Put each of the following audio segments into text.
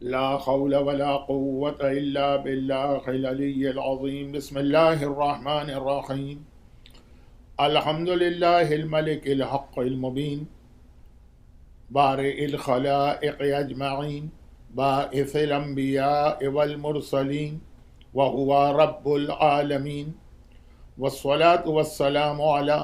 لا حول ولا قوة إلا بالله العلي العظيم. بسم الله الرحمن الرحيم. الحمد لله الملك الحق المبين بارئ الخلائق أجمعين باعث الأنبياء والمرسلين وهو رب العالمين، والصلاة والسلام على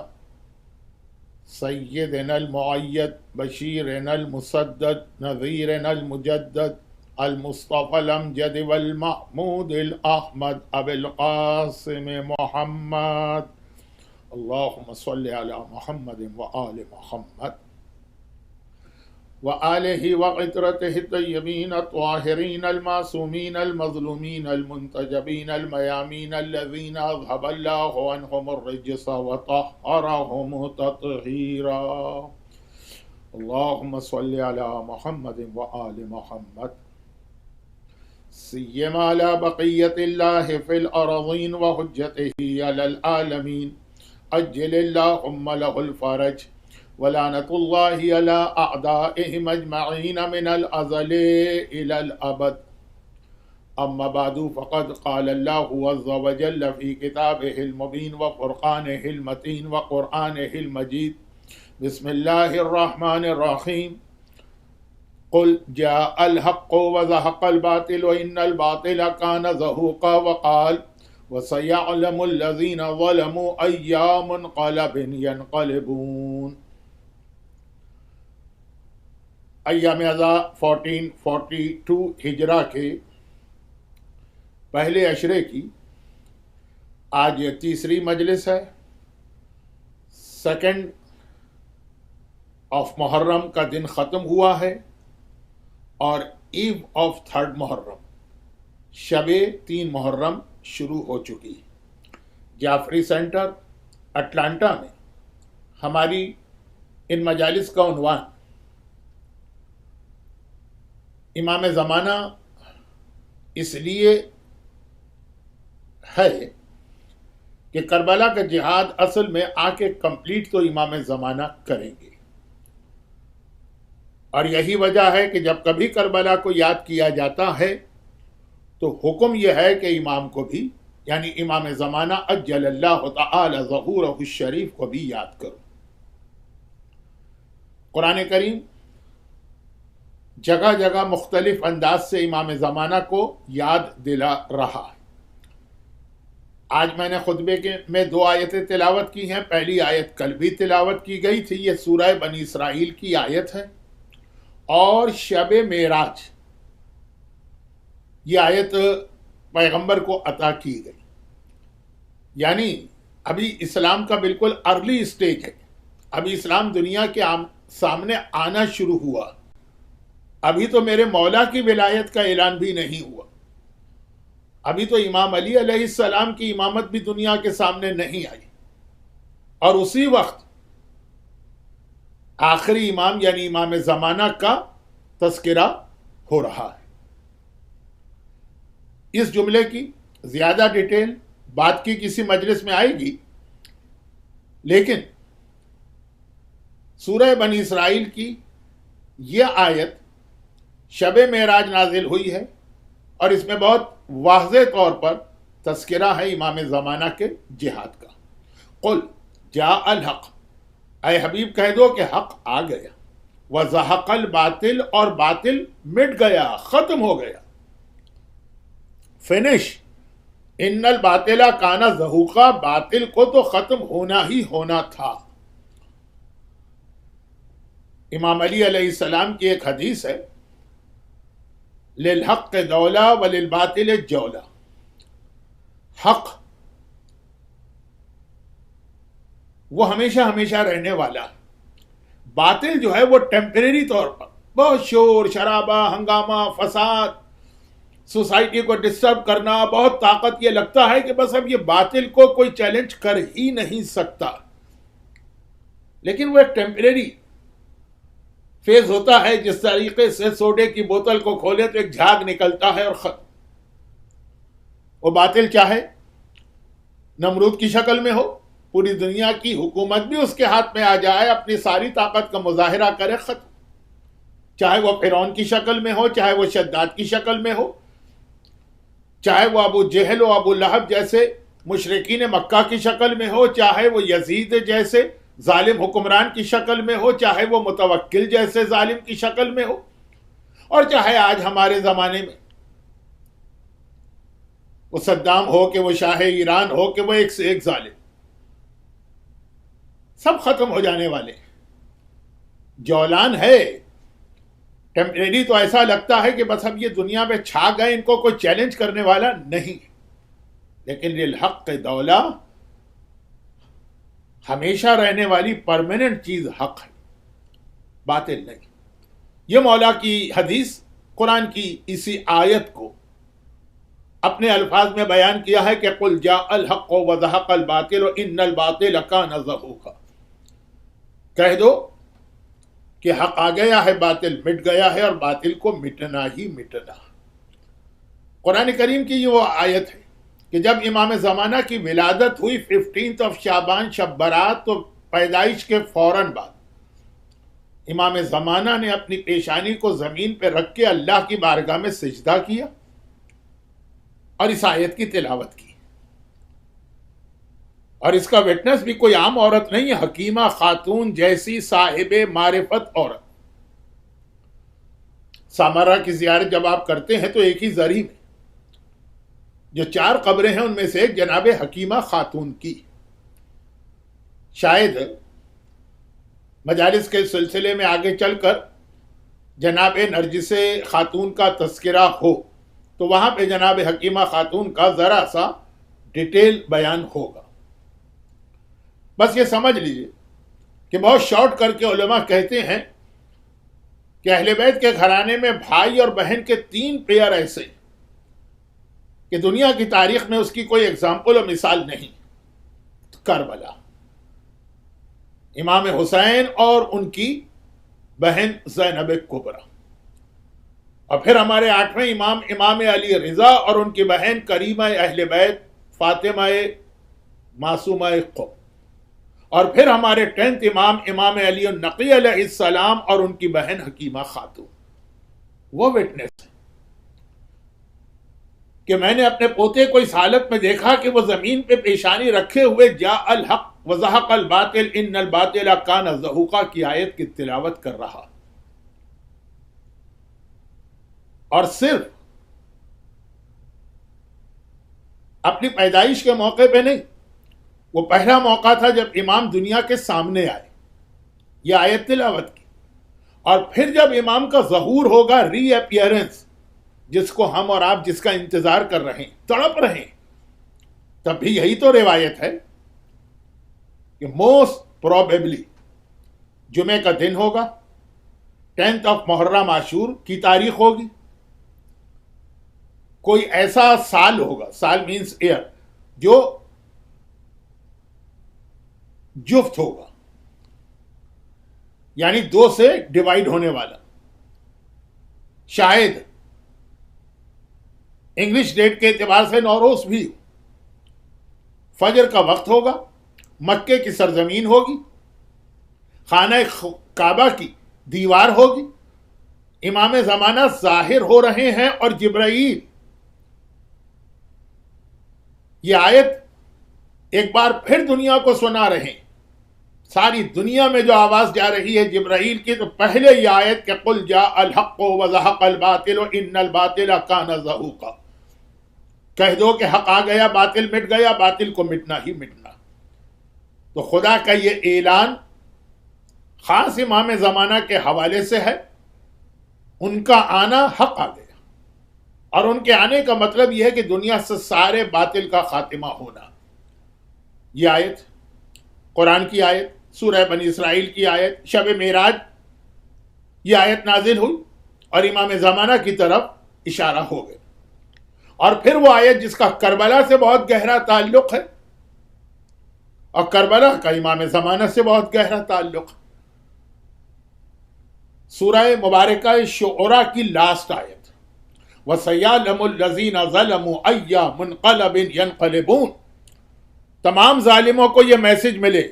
سيدنا المؤيد بشيرنا المسدد نذيرنا المجدد المصطفى الأمجد والمحمود الأحمد أبي القاسم محمد. اللهم صل على محمد وآل محمد وآله وعترته الطيبين الطاهرين المعصومين المظلومين المنتجبين الميامين الذين أذهب الله عنهم الرجس وطهرهم تطهيرا. اللهم صل على محمد وآل محمد سيما على بقية الله في الأرضين وحجته على العالمين. أجل اللهم له الفرج ولعنة الله على أعدائهم أجمعين من الأزل إلى الأبد. أما بعد، فقد قال الله عز وجل في كتابه المبين وفرقانه المتين وقرآنه المجيد. بسم الله الرحمن الرحيم. قل جاء الحق وزهق الباطل وإن الباطل كان زهوقا وقال وسيعلم الذين ظلموا أي منقلب ينقلبون. ایام ازا 1442 ہجرہ کے پہلے عشرے کی آج یہ تیسری مجلس ہے. سیکنڈ آف محرم کا دن ختم ہوا ہے اور ایو آف تھرڈ محرم شب 3 محرم شروع ہو چکی. جعفری سینٹر اٹلانٹا میں ہماری ان مجالس کا عنوان امام زمانہ اس لیے ہے کہ کربلا کا جہاد اصل میں آ کے کمپلیٹ تو امام زمانہ کریں گے، اور یہی وجہ ہے کہ جب کبھی کربلا کو یاد کیا جاتا ہے تو حکم یہ ہے کہ امام کو بھی، یعنی امام زمانہ عجل اللہ تعالی ظہورہ الشریف کو بھی یاد کرو. قرآن کریم جگہ جگہ مختلف انداز سے امام زمانہ کو یاد دلا رہا ہے. آج میں نے خطبے میں 2 آیتیں تلاوت کی ہیں. پہلی آیت کل بھی تلاوت کی گئی تھی، یہ سورہ بنی اسرائیل کی آیت ہے، اور شب معراج یہ آیت پیغمبر کو عطا کی گئی. یعنی ابھی اسلام کا بالکل ارلی سٹیج ہے، ابھی اسلام دنیا کے سامنے آنا شروع ہوا. ابھی تو میرے مولا کی ولایت کا اعلان بھی نہیں ہوا، ابھی تو امام علی علیہ السلام کی امامت بھی دنیا کے سامنے نہیں آئی، اور اسی وقت آخری امام یعنی امام زمانہ کا تذکرہ ہو رہا ہے. اس جملے کی زیادہ ڈیٹیل بات کی کسی مجلس میں آئے گی، لیکن سورہ بنی اسرائیل کی یہ آیت شب معراج نازل ہوئی ہے، اور اس میں بہت واضح طور پر تذکرہ ہے امام زمانہ کے جہاد کا. قل جاء الحق، اے حبیب کہہ دو کہ حق آ گیا، وزہق الباطل، اور باطل مٹ گیا، ختم ہو گیا، فنش. ان الباطل کان زہوقا، باطل کو تو ختم ہونا ہی ہونا تھا. امام علی علیہ السلام کی ایک حدیث ہے، للحق دولہ وللباطل جولہ. حق وہ ہمیشہ ہمیشہ رہنے والا ہے، باطل جو ہے وہ ٹیمپریری طور پر بہت شور شرابہ، ہنگامہ، فساد، سوسائٹی کو ڈسٹرب کرنا، بہت طاقت، یہ لگتا ہے کہ بس اب یہ باطل کو کوئی چیلنج کر ہی نہیں سکتا. لیکن وہ ایک ٹیمپریری فیز ہوتا ہے. جس طریقے سے سوڈے کی بوتل کو کھولے تو ایک جھاگ نکلتا ہے اور ختم. وہ باطل چاہے نمرود کی شکل میں ہو، پوری دنیا کی حکومت بھی اس کے ہاتھ میں آ جائے، اپنی ساری طاقت کا مظاہرہ کرے، ختم. چاہے وہ فرعون کی شکل میں ہو، چاہے وہ شداد کی شکل میں ہو، چاہے وہ ابو جہل و ابو لہب جیسے مشرکین مکہ کی شکل میں ہو، چاہے وہ یزید جیسے ظالم حکمران کی شکل میں ہو، چاہے وہ متوکل جیسے ظالم کی شکل میں ہو، اور چاہے آج ہمارے زمانے میں وہ صدام ہو کہ وہ شاہ ایران ہو کہ وہ ایک سے ایک ظالم، سب ختم ہو جانے والے ہیں۔ جولان ہے ٹیمپریری، تو ایسا لگتا ہے کہ بس اب یہ دنیا میں چھا گئے، ان کو کوئی چیلنج کرنے والا نہیں، لیکن للحق دولہ، ہمیشہ رہنے والی پرماننٹ چیز حق ہے، باطل نہیں۔ یہ مولا کی حدیث قرآن کی اسی آیت کو اپنے الفاظ میں بیان کیا ہے کہ قل جاء الحق وزہق الباطل ان الباطل کان زہوقا، کہہ دو کہ حق آ گیا ہے، باطل مٹ گیا ہے، اور باطل کو مٹنا ہی مٹنا۔ قرآن کریم کی یہ وہ آیت ہے کہ جب امام زمانہ کی ولادت ہوئی 15 شعبان شب برات، تو پیدائش کے فوراً بعد امام زمانہ نے اپنی پیشانی کو زمین پہ رکھ کے اللہ کی بارگاہ میں سجدہ کیا اور اس آیت کی تلاوت کی، اور اس کا وٹنس بھی کوئی عام عورت نہیں ہے، حکیمہ خاتون جیسی صاحب معرفت عورت۔ سامرا کی زیارت جب آپ کرتے ہیں تو ایک ہی زری میں جو 4 قبریں ہیں ان میں سے ایک جناب حکیمہ خاتون کی۔ شاید مجالس کے سلسلے میں آگے چل کر جناب نرجس خاتون کا تذکرہ ہو تو وہاں پہ جناب حکیمہ خاتون کا ذرا سا ڈیٹیل بیان ہوگا۔ بس یہ سمجھ لیجئے کہ بہت شارٹ کر کے علماء کہتے ہیں کہ اہل بیت کے گھرانے میں بھائی اور بہن کے 3 پیئر ایسے کہ دنیا کی تاریخ میں اس کی کوئی اگزامپل اور مثال نہیں۔ کربلا، امام حسین اور ان کی بہن زینب کبریٰ، اور پھر ہمارے 8ویں امام امام علی رضا اور ان کی بہن کریمہ اہل بیت فاطمہ معصومہ قم، اور پھر ہمارے 10th امام امام علی النقی علیہ السلام اور ان کی بہن حکیمہ خاتون۔ وہ وٹنس ہے کہ میں نے اپنے پوتے کو اس حالت میں دیکھا کہ وہ زمین پہ پیشانی رکھے ہوئے جاء الحق وزہق الباطل ان الباطل کان زہوقا کی آیت کی تلاوت کر رہا، اور صرف اپنی پیدائش کے موقع پہ نہیں، وہ پہلا موقع تھا جب امام دنیا کے سامنے آئے، یہ آیت تلاوت کی، اور پھر جب امام کا ظہور ہوگا، ری اپیئرنس، جس کو ہم اور آپ جس کا انتظار کر رہے ہیں، تڑپ رہے ہیں، تب بھی یہی تو روایت ہے کہ موسٹ پروبیبلی جمعے کا دن ہوگا، 10th محرم عاشور کی تاریخ ہوگی، کوئی ایسا سال ہوگا، سال مینس ایئر، جو جفت ہوگا، یعنی 2 سے ڈیوائیڈ ہونے والا۔ شاید انگلش ڈیٹ کے اعتبار سے نوروز بھی، فجر کا وقت ہوگا، مکے کی سرزمین ہوگی، خانہ کعبہ کی دیوار ہوگی، امام زمانہ ظاہر ہو رہے ہیں، اور جبرائیل یہ آیت ایک بار پھر دنیا کو سنا رہے ہیں۔ ساری دنیا میں جو آواز جا رہی ہے جبرائیل کی، تو پہلے یہ آیت کہ قل جاء الحق وزہق الباطل ان الباطل کان زہوقا، کہہ دو کہ حق آ گیا، باطل مٹ گیا، باطل کو مٹنا ہی مٹنا۔ تو خدا کا یہ اعلان خاص امام زمانہ کے حوالے سے ہے، ان کا آنا حق آ گیا، اور ان کے آنے کا مطلب یہ ہے کہ دنیا سے سارے باطل کا خاتمہ ہونا۔ یہ آیت قرآن کی آیت، سورہ بنی اسرائیل کی آیت، شب معراج یہ آیت نازل ہوئی اور امام زمانہ کی طرف اشارہ ہو گئے، اور پھر وہ آیت جس کا کربلا سے بہت گہرا تعلق ہے، اور کربلا کا امام زمانہ سے بہت گہرا تعلق ہے، سورہ مبارکہ شعراء کی لاسٹ آیت، وَسَيَعْلَمُ الَّذِينَ ظَلَمُوا أَيَّ مُنْقَلَبٍ يَنْقَلِبُونَ۔ تمام ظالموں کو یہ میسج ملے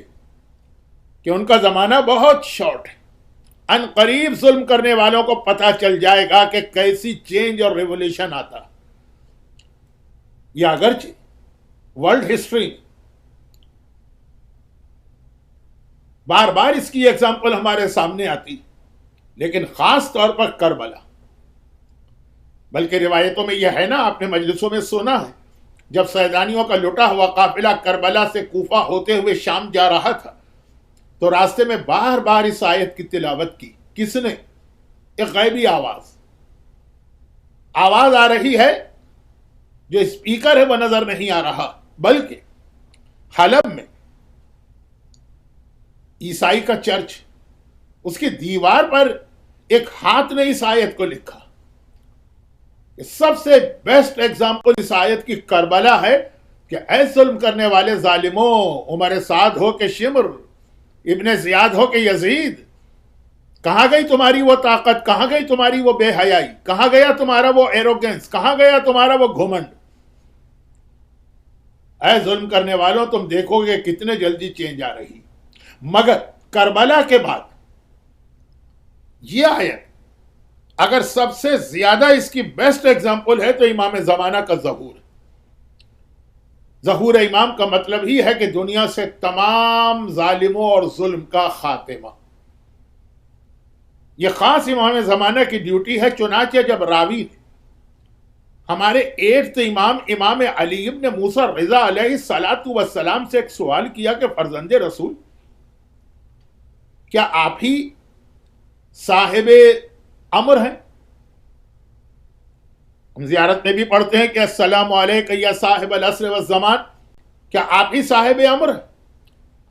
کہ ان کا زمانہ بہت شارٹ ہے، ان قریب ظلم کرنے والوں کو پتہ چل جائے گا کہ کیسی چینج اور ریولیوشن آتا. یہ اگرچہ ورلڈ ہسٹری بار بار اس کی ایگزامپل ہمارے سامنے آتی، لیکن خاص طور پر کربلا. بلکہ روایتوں میں یہ ہے نا، آپ نے مجلسوں میں سنا ہے، جب سیدانیوں کا لٹا ہوا قافلہ کربلا سے کوفہ ہوتے ہوئے شام جا رہا تھا تو راستے میں بار بار اس آیت کی تلاوت کی. کس نے؟ ایک غیبی آواز آ رہی ہے، جو اسپیکر ہے وہ نظر نہیں آ رہا، بلکہ حلب میں عیسائی کا چرچ، اس کی دیوار پر ایک ہاتھ نے اس آیت کو لکھا. سب سے بیسٹ ایگزامپل اس آیت کی کربلا ہے کہ اے ظلم کرنے والے ظالموں، عمر سعد ہو کہ شمر، ابن زیاد ہو کہ یزید، کہاں گئی تمہاری وہ طاقت، کہاں گئی تمہاری وہ بے حیائی، کہاں گیا تمہارا وہ ایروگنس، کہاں گیا تمہارا وہ گھمنڈ. اے ظلم کرنے والوں، تم دیکھو گے کتنے جلدی چینج آ رہی. مگر کربلا کے بعد یہ آیت اگر سب سے زیادہ اس کی بیسٹ ایگزامپل ہے تو امام زمانہ کا ظہور. ظہور امام کا مطلب ہی ہے کہ دنیا سے تمام ظالموں اور ظلم کا خاتمہ. یہ خاص امام زمانہ کی ڈیوٹی ہے. چنانچہ جب راوی نے ہمارے 8th امام علی ابن موسیٰ رضا علیہ الصلاۃ والسلام سے ایک سوال کیا کہ فرزند رسول، کیا آپ ہی صاحب امر ہیں؟ ہم زیارت میں بھی پڑھتے ہیں کہ السلام علیکم یا صاحب العصر والزمان، کیا آپ ہی صاحب امر ہیں؟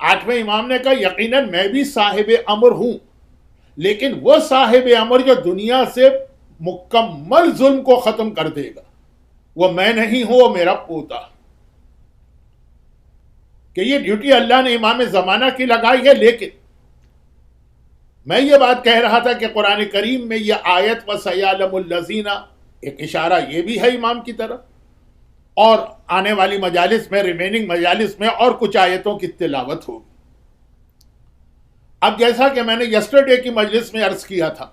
8ویں امام نے کہا یقیناً میں بھی صاحب امر ہوں، لیکن وہ صاحب امر جو دنیا سے مکمل ظلم کو ختم کر دے گا وہ میں نہیں ہوں، وہ میرا پوتا. کہ یہ ڈیوٹی اللہ نے امام زمانہ کی لگائی ہے. لیکن میں یہ بات کہہ رہا تھا کہ قرآن کریم میں یہ آیت وَسَيَعْلَمُ الَّذِينَ ایک اشارہ یہ بھی ہے امام کی طرف، اور آنے والی مجالس میں، ریمیننگ مجالس میں اور کچھ آیتوں کی تلاوت ہوگی. اب جیسا کہ میں نے یسٹرڈے کی مجلس میں عرض کیا تھا،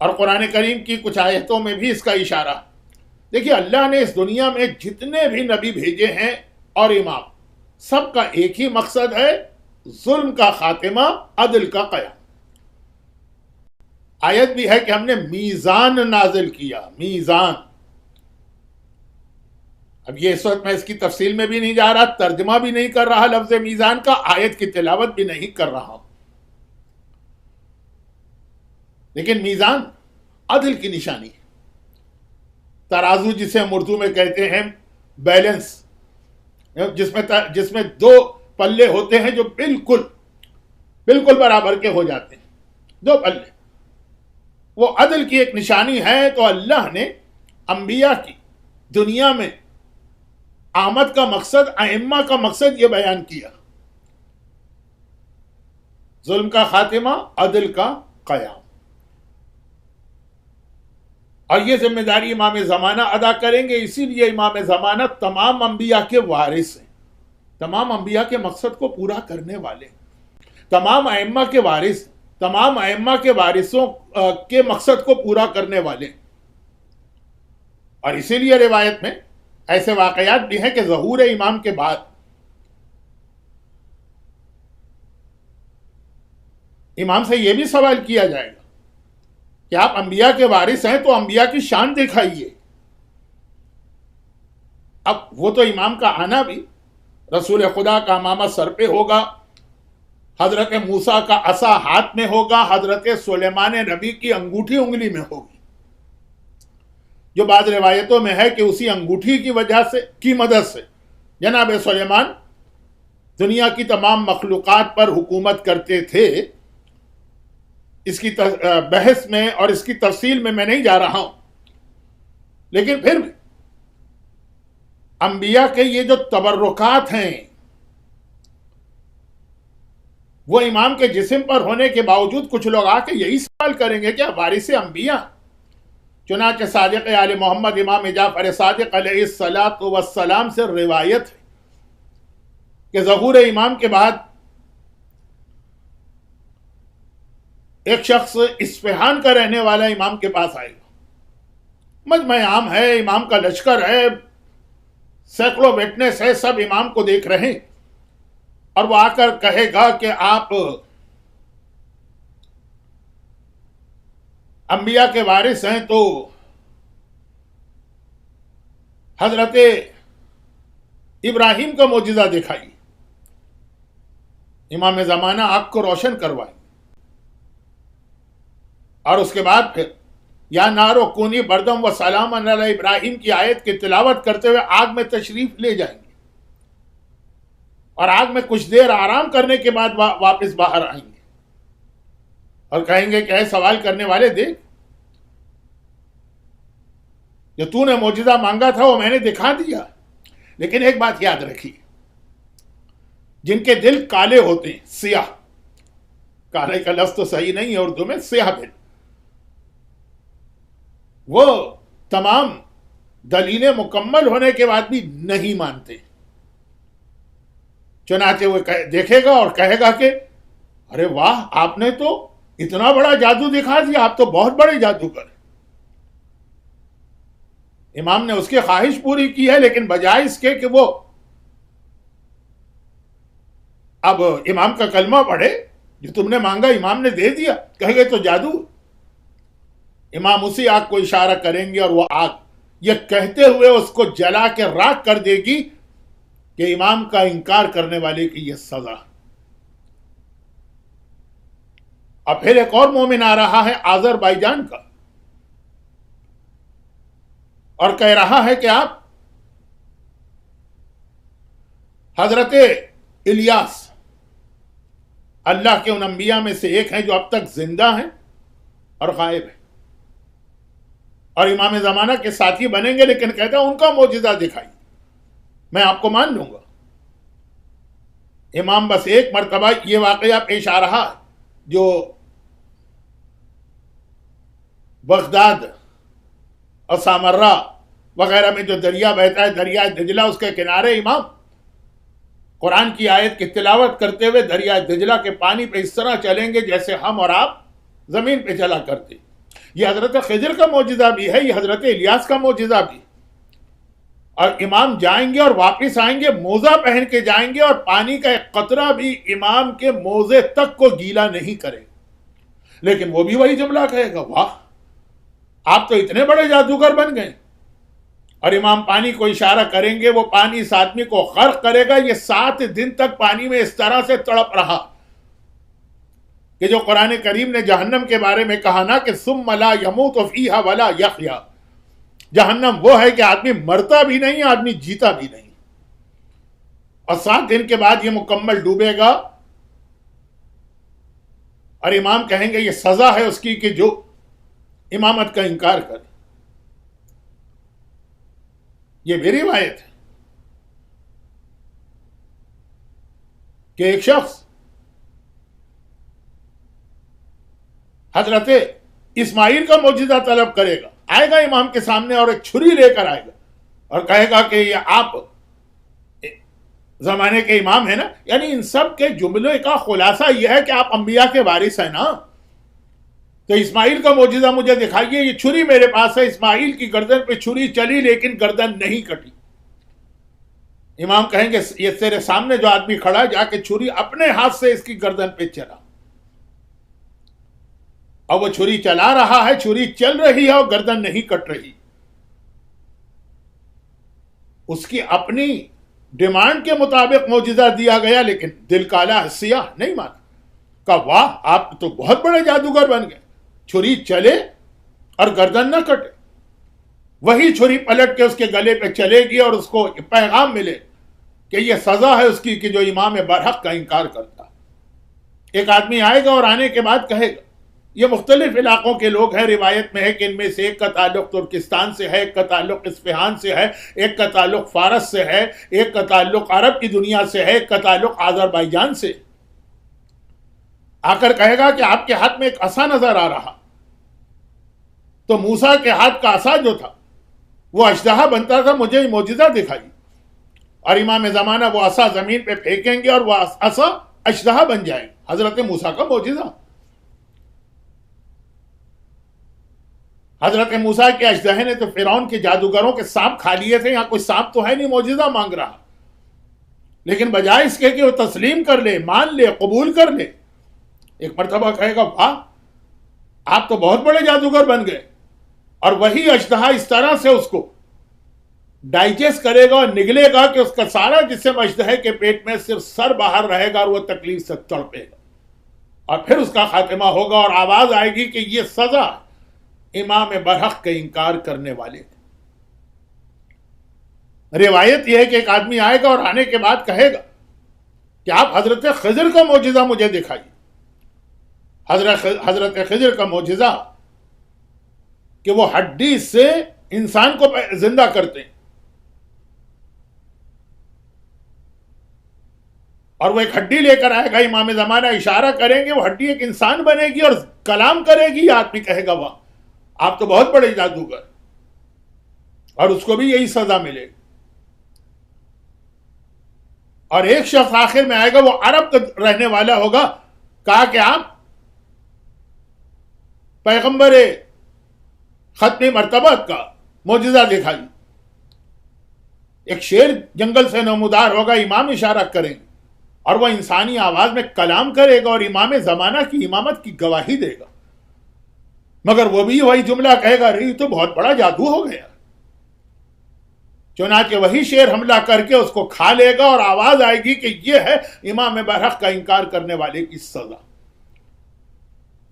اور قرآن کریم کی کچھ آیتوں میں بھی اس کا اشارہ. دیکھیے اللہ نے اس دنیا میں جتنے بھی نبی بھیجے ہیں اور امام، سب کا ایک ہی مقصد ہے، ظلم کا خاتمہ، عدل کا قیام. آیت بھی ہے کہ ہم نے میزان نازل کیا. میزان، اب یہ اس وقت میں اس کی تفصیل میں بھی نہیں جا رہا، ترجمہ بھی نہیں کر رہا لفظ میزان کا، آیت کی تلاوت بھی نہیں کر رہا ہوں. لیکن میزان عدل کی نشانی ہے. ترازو جسے ہم اردو میں کہتے ہیں بیلنس، جس میں 2 پلے ہوتے ہیں جو بالکل برابر کے ہو جاتے ہیں، 2 پلے، وہ عدل کی ایک نشانی ہے. تو اللہ نے انبیاء کی دنیا میں آمد کا مقصد، ائمہ کا مقصد یہ بیان کیا، ظلم کا خاتمہ، عدل کا قیام. اور یہ ذمہ داری امام زمانہ ادا کریں گے. اسی لیے امام زمانہ تمام انبیاء کے وارث ہیں، تمام انبیاء کے مقصد کو پورا کرنے والے، تمام ائمہ کے وارث، تمام ائمہ کے وارثوں کے مقصد کو پورا کرنے والے. اور اسی لیے روایت میں ایسے واقعات بھی ہیں کہ ظہور امام کے بعد امام سے یہ بھی سوال کیا جائے گا کہ آپ انبیاء کے وارث ہیں تو انبیاء کی شان دکھائیے. اب وہ تو امام کا آنا بھی، رسول خدا کا امامہ سر پہ ہوگا، حضرت موسیٰ کا عصا ہاتھ میں ہوگا، حضرت سلیمان نبی کی انگوٹھی انگلی میں ہوگی، جو بعض روایتوں میں ہے کہ اسی انگوٹھی کی وجہ سے، کی مدد سے جناب سلیمان دنیا کی تمام مخلوقات پر حکومت کرتے تھے. اس کی بحث میں اور اس کی تفصیل میں نہیں جا رہا ہوں، لیکن پھر بھی انبیاء کے یہ جو تبرکات ہیں وہ امام کے جسم پر ہونے کے باوجود کچھ لوگ آ کے یہی سوال کریں گے کہ وارث انبیاء. چنانچہ صادق آل محمد امام جعفر صادق علیہ الصلاۃ والسلام سے روایت ہے کہ ظہور امام کے بعد ایک شخص اصفہان کا رہنے والا امام کے پاس آئے گا، مجمع عام ہے، امام کا لشکر ہے، سینکڑوں وٹنس ہے، سب امام کو دیکھ رہے ہیں، اور وہ آ کر کہے گا کہ آپ انبیاء کے وارث ہیں تو حضرت ابراہیم کا معجزہ دکھائی۔ امام زمانہ آنکھ کو روشن کروائی، اور اس کے بعد پھر یا نارو کونی بردم و سلام علی ابراہیم کی آیت کی تلاوت کرتے ہوئے آگ میں تشریف لے جائیں گے، اور آگ میں کچھ دیر آرام کرنے کے بعد واپس باہر آئیں گے اور کہیں گے کہ اے سوال کرنے والے، دیکھ جو تو نے معجزہ مانگا تھا وہ میں نے دکھا دیا، لیکن ایک بات یاد رکھی، جن کے دل کالے ہوتے ہیں، سیاہ، کالے کا لفظ تو صحیح نہیں ہے اردو میں، سیاہ دل، وہ تمام دلیلیں مکمل ہونے کے بعد بھی نہیں مانتے، چنانچہ وہ دیکھے گا اور کہے گا کہ ارے واہ، آپ نے تو اتنا بڑا جادو دکھا دیا، آپ تو بہت بڑے جادوگر۔ امام نے اس کی خواہش پوری کی ہے، لیکن بجائے اس کے کہ وہ اب امام کا کلمہ پڑھے، جو تم نے مانگا امام نے دے دیا، کہیں گے تو جادو۔ امام اسی آگ کو اشارہ کریں گے اور وہ آگ یہ کہتے ہوئے اس کو جلا کے راکھ کر دے گی کہ امام کا انکار کرنے والے کی یہ سزا۔ اب پھر ایک اور مومن آ رہا ہے آذربائیجان کا، اور کہہ رہا ہے کہ آپ حضرت الیاس اللہ کے ان انبیاء میں سے ایک ہیں جو اب تک زندہ ہیں اور غائب ہیں، اور امام زمانہ کے ساتھی بنیں گے، لیکن کہتا ہے ان کا معجزہ دکھائی، میں آپ کو مان لوں گا۔ امام بس ایک مرتبہ یہ واقعہ پیش آ رہا جو بغداد اور سامرہ وغیرہ میں جو دریا بہتا ہے، دریا دجلہ، اس کے کنارے امام قرآن کی آیت کی تلاوت کرتے ہوئے دریا دجلہ کے پانی پہ اس طرح چلیں گے جیسے ہم اور آپ زمین پہ چلا کرتے۔ یہ حضرت خضر کا معجزہ بھی ہے، یہ حضرت الیاس کا معجزہ بھی، اور امام جائیں گے اور واپس آئیں گے، موزہ پہن کے جائیں گے، اور پانی کا ایک قطرہ بھی امام کے موزے تک کو گیلا نہیں کرے، لیکن وہ بھی وہی جملہ کہے گا، واہ آپ تو اتنے بڑے جادوگر بن گئے۔ اور امام پانی کو اشارہ کریں گے، وہ پانی اس آدمی کو غرق کرے گا۔ یہ 7 دن تک پانی میں اس طرح سے تڑپ رہا کہ جو قرآن کریم نے جہنم کے بارے میں کہا نا کہ ثم لا یموت فیہا ولا یحیا، جہنم وہ ہے کہ آدمی مرتا بھی نہیں، آدمی جیتا بھی نہیں، اور 7 دن کے بعد یہ مکمل ڈوبے گا، اور امام کہیں گے یہ سزا ہے اس کی کہ جو امامت کا انکار کرے۔ یہ بھی روایت ہے کہ ایک شخص حضرت اسماعیل کا معجزہ طلب کرے گا، آئے گا امام کے سامنے اور ایک چھری لے کر آئے گا اور کہے گا کہ یہ آپ زمانے کے امام ہیں نا، یعنی ان سب کے جملے کا خلاصہ یہ ہے کہ آپ انبیاء کے وارث ہیں نا، تو اسماعیل کا معجزہ مجھے دکھائیے، یہ چھری میرے پاس ہے۔ اسماعیل کی گردن پہ چھری چلی لیکن گردن نہیں کٹی۔ امام کہیں گے یہ تیرے سامنے جو آدمی کھڑا ہے، جا کے چھری اپنے ہاتھ سے اس کی گردن پہ چلا، اور وہ چھری چلا رہا ہے، چھری چل رہی ہے اور گردن نہیں کٹ رہی۔ اس کی اپنی ڈیمانڈ کے مطابق معجزہ دیا گیا، لیکن دل کالا سیاہ نہیں مانا، کہا واہ آپ تو بہت بڑے جادوگر بن گئے، چھری چلے اور گردن نہ کٹے۔ وہی چھری پلٹ کے اس کے گلے پہ چلے گی اور اس کو پیغام ملے کہ یہ سزا ہے اس کی کہ جو امام برحق کا انکار کرتا۔ ایک آدمی آئے گا اور آنے کے بعد کہے گا، یہ مختلف علاقوں کے لوگ ہیں، روایت میں ہے کہ ان میں سے ایک کا تعلق ترکستان سے ہے، ایک کا تعلق اصفہان سے ہے، ایک کا تعلق فارس سے ہے، ایک کا تعلق عرب کی دنیا سے ہے، ایک کا تعلق آذربائیجان سے۔ آ کر کہے گا کہ آپ کے ہاتھ میں ایک عصا نظر آ رہا، تو موسیٰ کے ہاتھ کا عصا جو تھا وہ اژدہا بنتا تھا، مجھے یہ معجزہ دکھائی، اور امام زمانہ وہ عصا زمین پہ پھینکیں گے اور وہ عصا اژدہا بن جائے گی، حضرت موسیٰ کا معجزہ۔ حضرت موسیٰ کے اژدہے نے تو فرعون کے جادوگروں کے سانپ کھا لیے تھے، یہاں کوئی سانپ تو ہے نہیں معجزہ مانگ رہا، لیکن بجائے اس کے کہ وہ تسلیم کر لے، مان لے، قبول کر لے، ایک مرتبہ کہے گا واہ آپ تو بہت بڑے جادوگر بن گئے، اور وہی اژدہا اس طرح سے اس کو ڈائجسٹ کرے گا اور نگلے گا کہ اس کا سارا جسم اژدہے کے پیٹ میں صرف سر باہر رہے گا اور وہ تکلیف سے تڑپے گا، اور پھر اس کا خاتمہ ہوگا اور آواز آئے گی کہ یہ سزا امام برحق کے انکار کرنے والے تھے۔ روایت یہ ہے کہ ایک آدمی آئے گا اور آنے کے بعد کہے گا کہ آپ حضرت خضر کا معجزہ مجھے دکھائیے۔ حضرت خضر کا معجزہ کہ وہ ہڈی سے انسان کو زندہ کرتے ہیں، اور وہ ایک ہڈی لے کر آئے گا، امام زمانہ اشارہ کریں گے، وہ ہڈی ایک انسان بنے گی اور کلام کرے گی، آدمی کہے گا واہ آپ تو بہت بڑے جادوگر، اور اس کو بھی یہی سزا ملے گی۔ اور ایک شخص آخر میں آئے گا، وہ عرب کا رہنے والا ہوگا، کہا کہ آپ پیغمبر ختم مرتبت کا معجزہ دکھائیے۔ ایک شیر جنگل سے نمودار ہوگا، امام اشارہ کریں گے اور وہ انسانی آواز میں کلام کرے گا اور امام زمانہ کی امامت کی گواہی دے گا، مگر وہ بھی وہی جملہ کہے گا یہ تو بہت بڑا جادو ہو گیا۔ چنانچہ وہی شیر حملہ کر کے اس کو کھا لے گا اور آواز آئے گی کہ یہ ہے امام برحق کا انکار کرنے والے کی سزا۔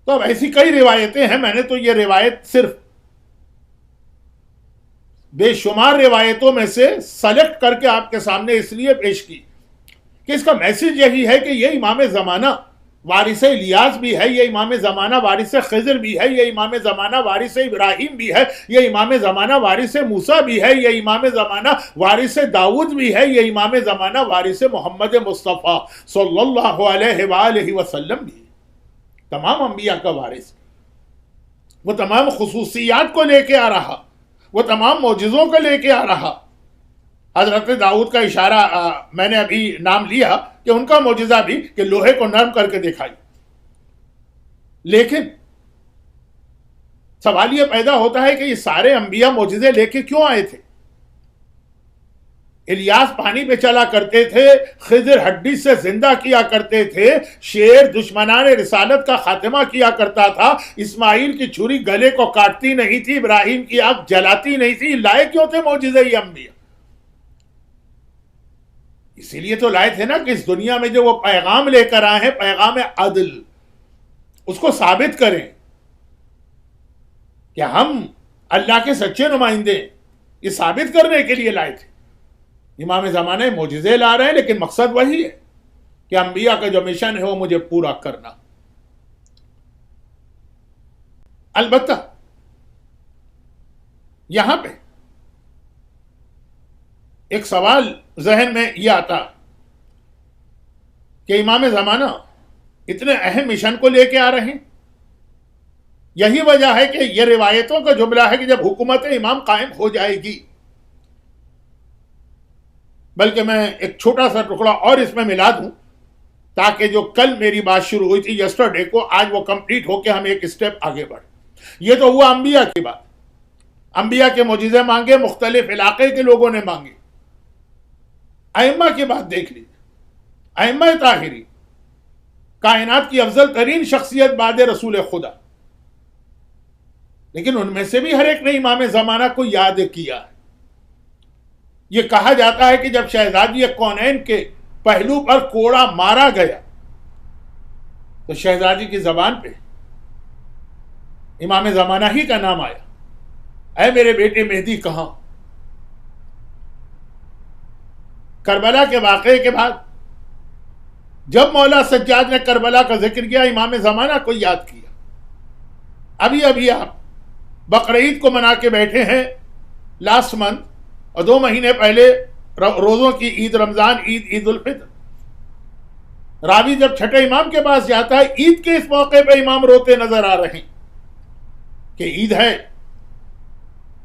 تو اب ایسی کئی روایتیں ہیں، میں نے تو یہ روایت صرف بے شمار روایتوں میں سے سلیکٹ کر کے آپ کے سامنے اس لیے پیش کی کہ اس کا میسج یہی ہے کہ یہ امام زمانہ وارث الیاس بھی ہے، یہ امام زمانہ وارث خضر بھی ہے، یہ امام زمانہ وارث ابراہیم بھی ہے، یہ امام زمانہ وارث موسیٰ بھی ہے، یہ امام زمانہ وارث داؤد بھی ہے، یہ امام زمانہ وارث محمد مصطفیٰ صلی اللہ علیہ وآلہ وسلم بھی ہے۔ تمام انبیاء کا وارث، وہ تمام خصوصیات کو لے کے آ رہا، وہ تمام معجزوں کو لے کے آ رہا۔ حضرت داؤد کا اشارہ میں نے ابھی نام لیا کہ ان کا معجزہ بھی کہ لوہے کو نرم کر کے دکھائی، لیکن سوال یہ پیدا ہوتا ہے کہ یہ سارے انبیاء معجزے لے کے کیوں آئے تھے؟ الیاس پانی پہ چلا کرتے تھے، خضر ہڈی سے زندہ کیا کرتے تھے، شیر دشمنان رسالت کا خاتمہ کیا کرتا تھا، اسماعیل کی چھری گلے کو کاٹتی نہیں تھی، ابراہیم کی آنکھ جلاتی نہیں تھی، لائے کیوں تھے معجزے یہ انبیاء؟ اسی لیے تو لائے تھے نا کہ اس دنیا میں جو وہ پیغام لے کر آئے ہیں، پیغام عدل، اس کو ثابت کریں کہ ہم اللہ کے سچے نمائندے، یہ ثابت کرنے کے لیے لائے تھے۔ امام زمانہ معجزے لا رہے ہیں، لیکن مقصد وہی ہے کہ انبیاء کا جو مشن ہے وہ مجھے پورا کرنا۔ البتہ یہاں پہ ایک سوال ذہن میں یہ آتا کہ امام زمانہ اتنے اہم مشن کو لے کے آ رہے ہیں، یہی وجہ ہے کہ یہ روایتوں کا جملہ ہے کہ جب حکومت امام قائم ہو جائے گی، بلکہ میں ایک چھوٹا سا ٹکڑا اور اس میں ملا دوں تاکہ جو کل میری بات شروع ہوئی تھی یسٹرڈے کو، آج وہ کمپلیٹ ہو کے ہم ایک سٹیپ آگے بڑھیں۔ یہ تو ہوا انبیاء کی بات، انبیاء کے معجزے مانگے، مختلف علاقے کے لوگوں نے مانگے۔ ائمہ کی بات دیکھ لیجیے، ائمہ طاہرین، کائنات کی افضل ترین شخصیت بعد رسول خدا، لیکن ان میں سے بھی ہر ایک نے امام زمانہ کو یاد کیا ہے۔ یہ کہا جاتا ہے کہ جب شہزادی کونین کے پہلو پر کوڑا مارا گیا تو شہزادی کی زبان پہ امام زمانہ ہی کا نام آیا، اے میرے بیٹے مہدی کہاں؟ کربلا کے واقعے کے بعد جب مولا سجاد نے کربلا کا ذکر کیا، امام زمانہ کو یاد کیا۔ ابھی آپ بقرعید کو منا کے بیٹھے ہیں لاسٹ منتھ، اور 2 مہینے پہلے روزوں کی عید رمضان، عید الفطر۔ راوی جب چھٹے امام کے پاس جاتا ہے، عید کے اس موقع پہ امام روتے نظر آ رہے ہیں کہ عید ہے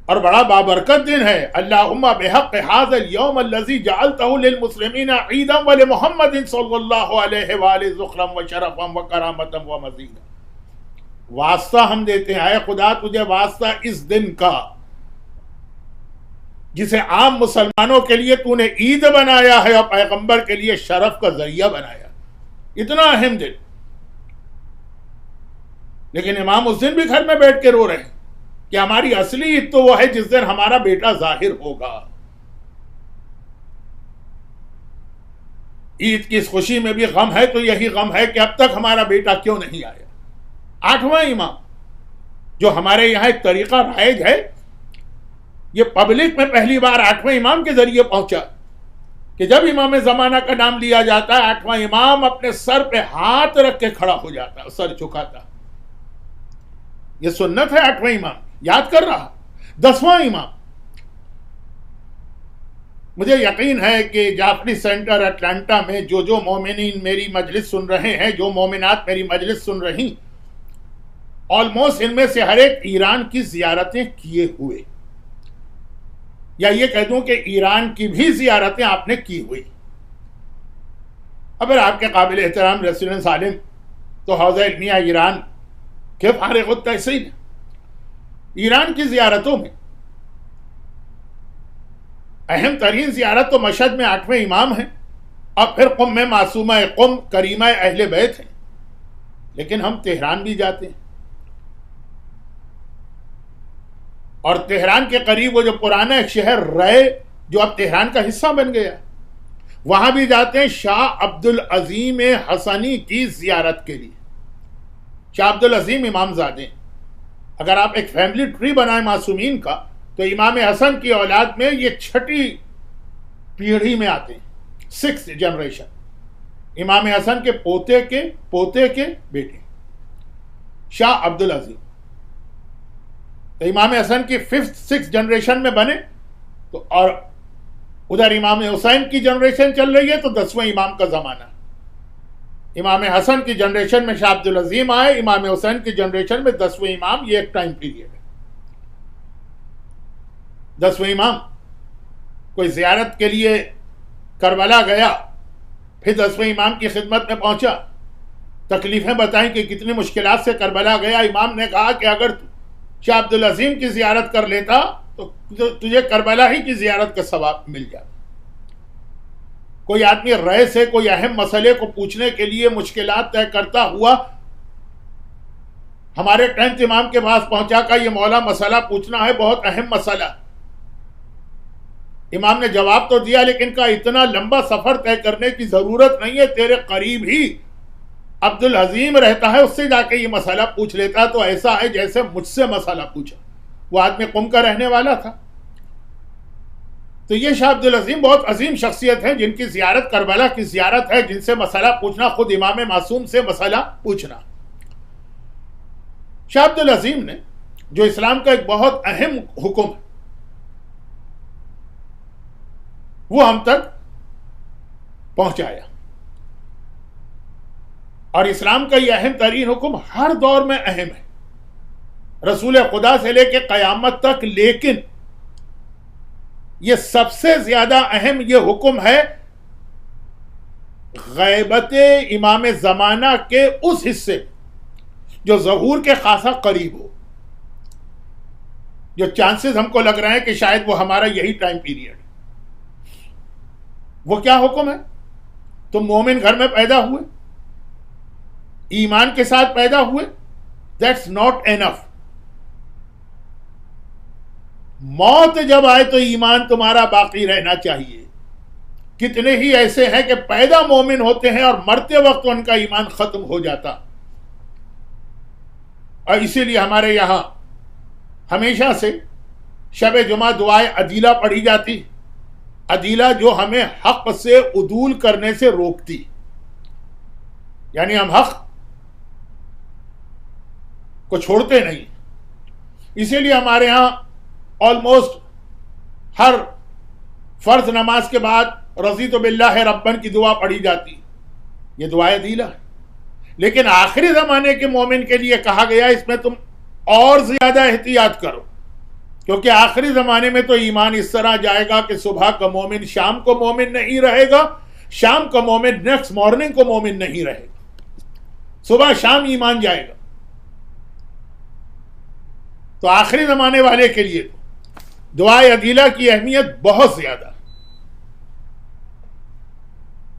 اور بڑا بابرکت دن ہے، اللہم بحق ھذا اليوم الذی جعلتہ للمسلمین عیدا ولمحمد صلی اللہ علیہ وآلہ ذخرا وشرفا وکرامتا ومزیدا۔ واسطہ ہم دیتے ہیں، اے خدا تجھے واسطہ اس دن کا جسے عام مسلمانوں کے لیے تو نے عید بنایا ہے اور پیغمبر کے لیے شرف کا ذریعہ بنایا، اتنا اہم دن. لیکن امام اس دن بھی گھر میں بیٹھ کے رو رہے ہیں کہ ہماری اصلی عید تو وہ ہے جس دن ہمارا بیٹا ظاہر ہوگا. عید کی اس خوشی میں بھی غم ہے تو یہی غم ہے کہ اب تک ہمارا بیٹا کیوں نہیں آیا. 8واں امام جو ہمارے یہاں ایک طریقہ رائج ہے، یہ پبلک میں پہلی بار 8ویں امام کے ذریعے پہنچا کہ جب امام زمانہ کا نام لیا جاتا ہے 8واں امام اپنے سر پہ ہاتھ رکھ کے کھڑا ہو جاتا، سر جھکاتا. یہ سنت ہے 8واں امام یاد کر رہا. 10واں امام، مجھے یقین ہے کہ جعفری سینٹر اٹلانٹا میں جو مومنین میری مجلس سن رہے ہیں، جو مومنات میری مجلس سن رہی، آلموسٹ ان میں سے ہر ایک ایران کی زیارتیں کیے ہوئے، یا یہ کہہ دوں کہ ایران کی بھی زیارتیں آپ نے کی ہوئی. اگر آپ کے قابل احترام ریزیڈنس عالم تو حوزہ علمیہ ایران کے فارغ التحصیل ایران کی زیارتوں میں اہم ترین زیارت تو مشہد میں 8ویں امام ہیں، اور پھر قم میں معصومہ قم کریمہ اہل بیت ہیں. لیکن ہم تہران بھی جاتے ہیں، اور تہران کے قریب وہ جو پرانا ایک شہر رائے جو اب تہران کا حصہ بن گیا، وہاں بھی جاتے ہیں شاہ عبد العظیم حسنی کی زیارت کے لیے. شاہ عبد العظیم امام زادے. اگر آپ ایک فیملی ٹری بنائیں معصومین کا تو امام حسن کی اولاد میں یہ 6ٹھی پیڑھی میں آتے ہیں، 6th جنریشن. امام حسن کے پوتے کے بیٹے شاہ عبد العظیم. تو امام حسن کی 5th 6th جنریشن میں بنے تو، اور ادھر امام حسین کی جنریشن چل رہی ہے تو 10ویں امام کا زمانہ. امام حسن کی جنریشن میں شاہ عبد العظیم آئے، امام حسین کی جنریشن میں 10ویں امام. یہ ایک ٹائم پیریڈ ہے. 10ویں امام کوئی زیارت کے لیے کربلا گیا، پھر 10ویں امام کی خدمت میں پہنچا، تکلیفیں بتائیں کہ کتنی مشکلات سے کربلا گیا. امام نے کہا کہ اگر شاہ عبد العظیم کی زیارت کر لیتا تو تجھے کربلا ہی کی زیارت کا ثواب مل جاتا. کوئی آدمی رائے سے کوئی اہم مسئلے کو پوچھنے کے لیے مشکلات طے کرتا ہوا ہمارے 10th امام کے پاس پہنچا کہ یہ مولا مسئلہ پوچھنا ہے، بہت اہم مسئلہ. امام نے جواب تو دیا لیکن کہا اتنا لمبا سفر طے کرنے کی ضرورت نہیں ہے، تیرے قریب ہی عبد العظیم رہتا ہے، اس سے جا کے یہ مسئلہ پوچھ لیتا تو ایسا ہے جیسے مجھ سے مسئلہ پوچھا. وہ آدمی قم کا رہنے والا تھا. تو یہ شاہ عبد العظیم بہت عظیم شخصیت ہے جن کی زیارت کربلا کی زیارت ہے، جن سے مسئلہ پوچھنا خود امام معصوم سے مسئلہ پوچھنا. شاہ عبد العظیم نے جو اسلام کا ایک بہت اہم حکم ہے وہ ہم تک پہنچایا، اور اسلام کا یہ اہم ترین حکم ہر دور میں اہم ہے، رسول خدا سے لے کے قیامت تک. لیکن یہ سب سے زیادہ اہم یہ حکم ہے غیبت امام زمانہ کے اس حصے جو ظہور کے خاصا قریب ہو، جو چانسز ہم کو لگ رہے ہیں کہ شاید وہ ہمارا یہی ٹائم پیریڈ. وہ کیا حکم ہے؟ تم مومن گھر میں پیدا ہوئے، ایمان کے ساتھ پیدا ہوئے، دیٹس ناٹ اینف. موت جب آئے تو ایمان تمہارا باقی رہنا چاہیے. کتنے ہی ایسے ہیں کہ پیدا مومن ہوتے ہیں اور مرتے وقت ان کا ایمان ختم ہو جاتا. اور اسی لیے ہمارے یہاں ہمیشہ سے شب جمعہ دعائے عدیلہ پڑھی جاتی، عدیلہ جو ہمیں حق سے عدول کرنے سے روکتی، یعنی ہم حق کو چھوڑتے نہیں. اسی لیے ہمارے یہاں آلموسٹ ہر فرض نماز کے بعد رضیت باللہ ربن کی دعا پڑھی جاتی. یہ دعا عدیلہ ہے. لیکن آخری زمانے کے مومن کے لیے کہا گیا اس میں تم اور زیادہ احتیاط کرو، کیونکہ آخری زمانے میں تو ایمان اس طرح جائے گا کہ صبح کا مومن شام کو مومن نہیں رہے گا، شام کا مومن نیکسٹ مارننگ کو مومن نہیں رہے گا. صبح شام ایمان جائے گا. تو آخری زمانے والے کے لیے دعائے عدیلہ کی اہمیت بہت زیادہ،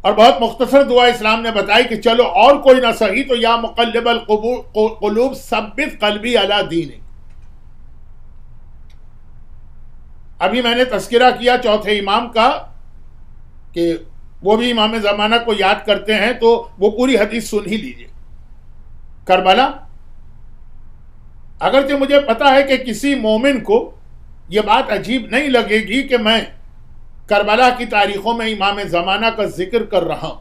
اور بہت مختصر دعا اسلام نے بتائی کہ چلو اور کوئی نہ صحیح تو یا مقلب القلوب ثبت قلبی علی دینک۔ ابھی میں نے تذکرہ کیا چوتھے امام کا کہ وہ بھی امام زمانہ کو یاد کرتے ہیں، تو وہ پوری حدیث سن ہی لیجئے۔ کربلا، اگرچہ مجھے پتا ہے کہ کسی مومن کو یہ بات عجیب نہیں لگے گی کہ میں کربلا کی تاریخوں میں امام زمانہ کا ذکر کر رہا ہوں،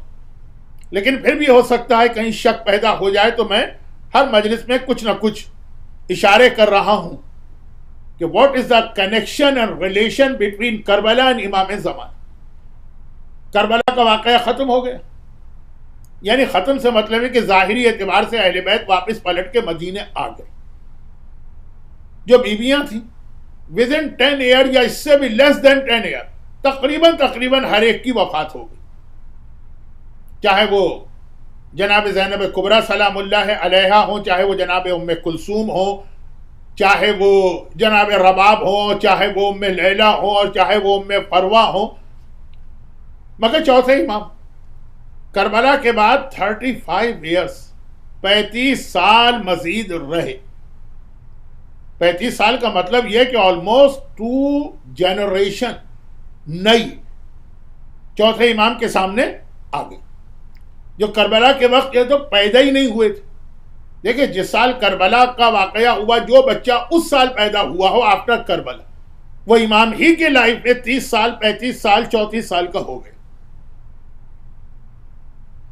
لیکن پھر بھی ہو سکتا ہے کہیں شک پیدا ہو جائے، تو میں ہر مجلس میں کچھ نہ کچھ اشارے کر رہا ہوں کہ what is the connection and relation between Karbala and امام زمانہ۔ کربلا کا واقعہ ختم ہو گیا، یعنی ختم سے مطلب ہے کہ ظاہری اعتبار سے اہل بیت واپس پلٹ کے مدینے آ گئے۔ جو بیویاں تھیں within 10 ایئر یا اس سے بھی لیس دین 10 ایئر تقریباً ہر ایک کی وفات ہو گئی، چاہے وہ جناب زینب کبریٰ سلام اللہ علیہا ہوں، چاہے وہ جناب ام کلثوم ہوں، چاہے وہ جناب رباب ہوں، چاہے وہ ام لیلہ ہوں، اور چاہے وہ ام فروہ ہوں۔ مگر چوتھے امام کربلا کے بعد 35 ایئرس 35 سال مزید رہے۔ 35 سال کا مطلب یہ کہ آلموسٹ 2 جنریشن نئی چوتھے امام کے سامنے آ گئی، جو کربلا کے وقت یہ تو پیدا ہی نہیں ہوئے تھے۔ دیکھیں جس سال کربلا کا واقعہ ہوا، جو بچہ اس سال پیدا ہوا ہو آفٹر کربلا، وہ امام ہی کے لائف میں 30 سال 35 سال 34 سال کا ہو گئے۔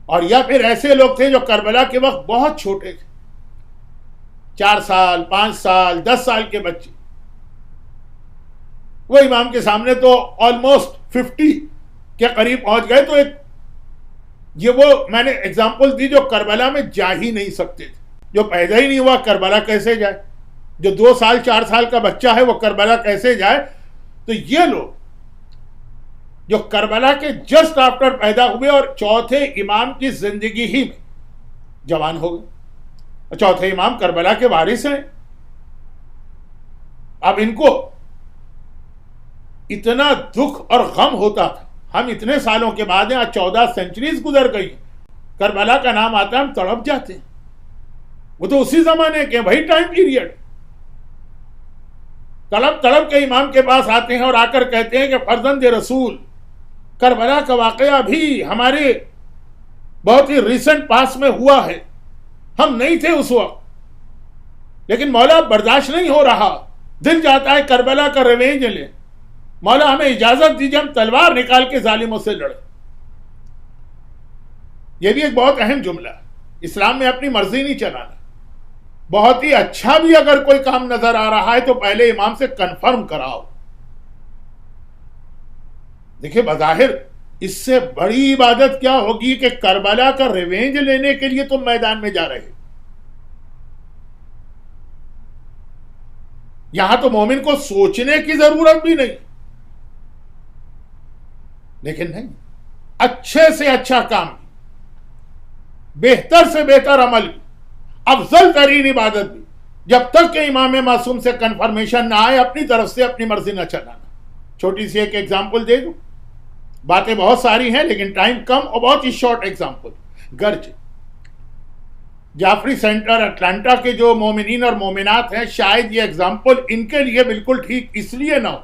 اور یا پھر ایسے لوگ تھے جو کربلا کے وقت بہت چھوٹے تھے، 4 سال 5 سال 10 سال کے بچے، وہ امام کے سامنے تو آلموسٹ 50 کے قریب پہنچ گئے۔ تو یہ وہ میں نے اگزامپل دی جو کربلا میں جا ہی نہیں سکتے تھے، جو پیدا ہی نہیں ہوا کربلا کیسے جائے؟ جو 2 سال 4 سال کا بچہ ہے وہ کربلا کیسے جائے؟ تو یہ لوگ جو کربلا کے جسٹ آفٹر پیدا ہوئے اور چوتھے امام کی زندگی ہی میں جوان ہو گئے، چوتھے امام کربلا کے وارث ہیں۔ اب ان کو اتنا دکھ اور غم ہوتا تھا، ہم اتنے سالوں کے بعد ہیں، آج 14 سینچریز گزر گئی، کربلا کا نام آتا ہے ہم تڑپ جاتے ہیں۔ وہ تو اسی زمانے کے بھائی ٹائم پیریڈ، تڑپ تڑپ کے امام کے پاس آتے ہیں اور آ کر کہتے ہیں کہ فرزند رسول، کربلا کا واقعہ بھی ہمارے بہت ہی ریسنٹ پاس میں ہوا ہے، ہم نہیں تھے اس وقت، لیکن مولا برداشت نہیں ہو رہا، دل جاتا ہے کربلا کا ریونج لیں، مولا ہمیں اجازت دیجیے ہم تلوار نکال کے ظالموں سے لڑیں۔ یہ بھی ایک بہت اہم جملہ ہے، اسلام میں اپنی مرضی نہیں چلانا۔ بہت ہی اچھا بھی اگر کوئی کام نظر آ رہا ہے تو پہلے امام سے کنفرم کراؤ۔ دیکھیں بظاہر اس سے بڑی عبادت کیا ہوگی کہ کربلا کا ریونج لینے کے لیے تم میدان میں جا رہے۔ یہاں تو مومن کو سوچنے کی ضرورت بھی نہیں، لیکن نہیں، اچھے سے اچھا کام بھی، بہتر سے بہتر عمل بھی، افضل ترین عبادت بھی، جب تک کہ امام معصوم سے کنفرمیشن نہ آئے اپنی طرف سے اپنی مرضی نہ چلانا۔ چھوٹی سی ایک ایگزامپل دے دوں، باتیں بہت ساری ہیں لیکن ٹائم کم، اور بہت ہی شارٹ ایگزامپل۔ گرج جعفری سینٹر اٹلانٹا کے جو مومنین اور مومنات ہیں، شاید یہ ایگزامپل ان کے لیے بالکل ٹھیک اس لیے نہ ہو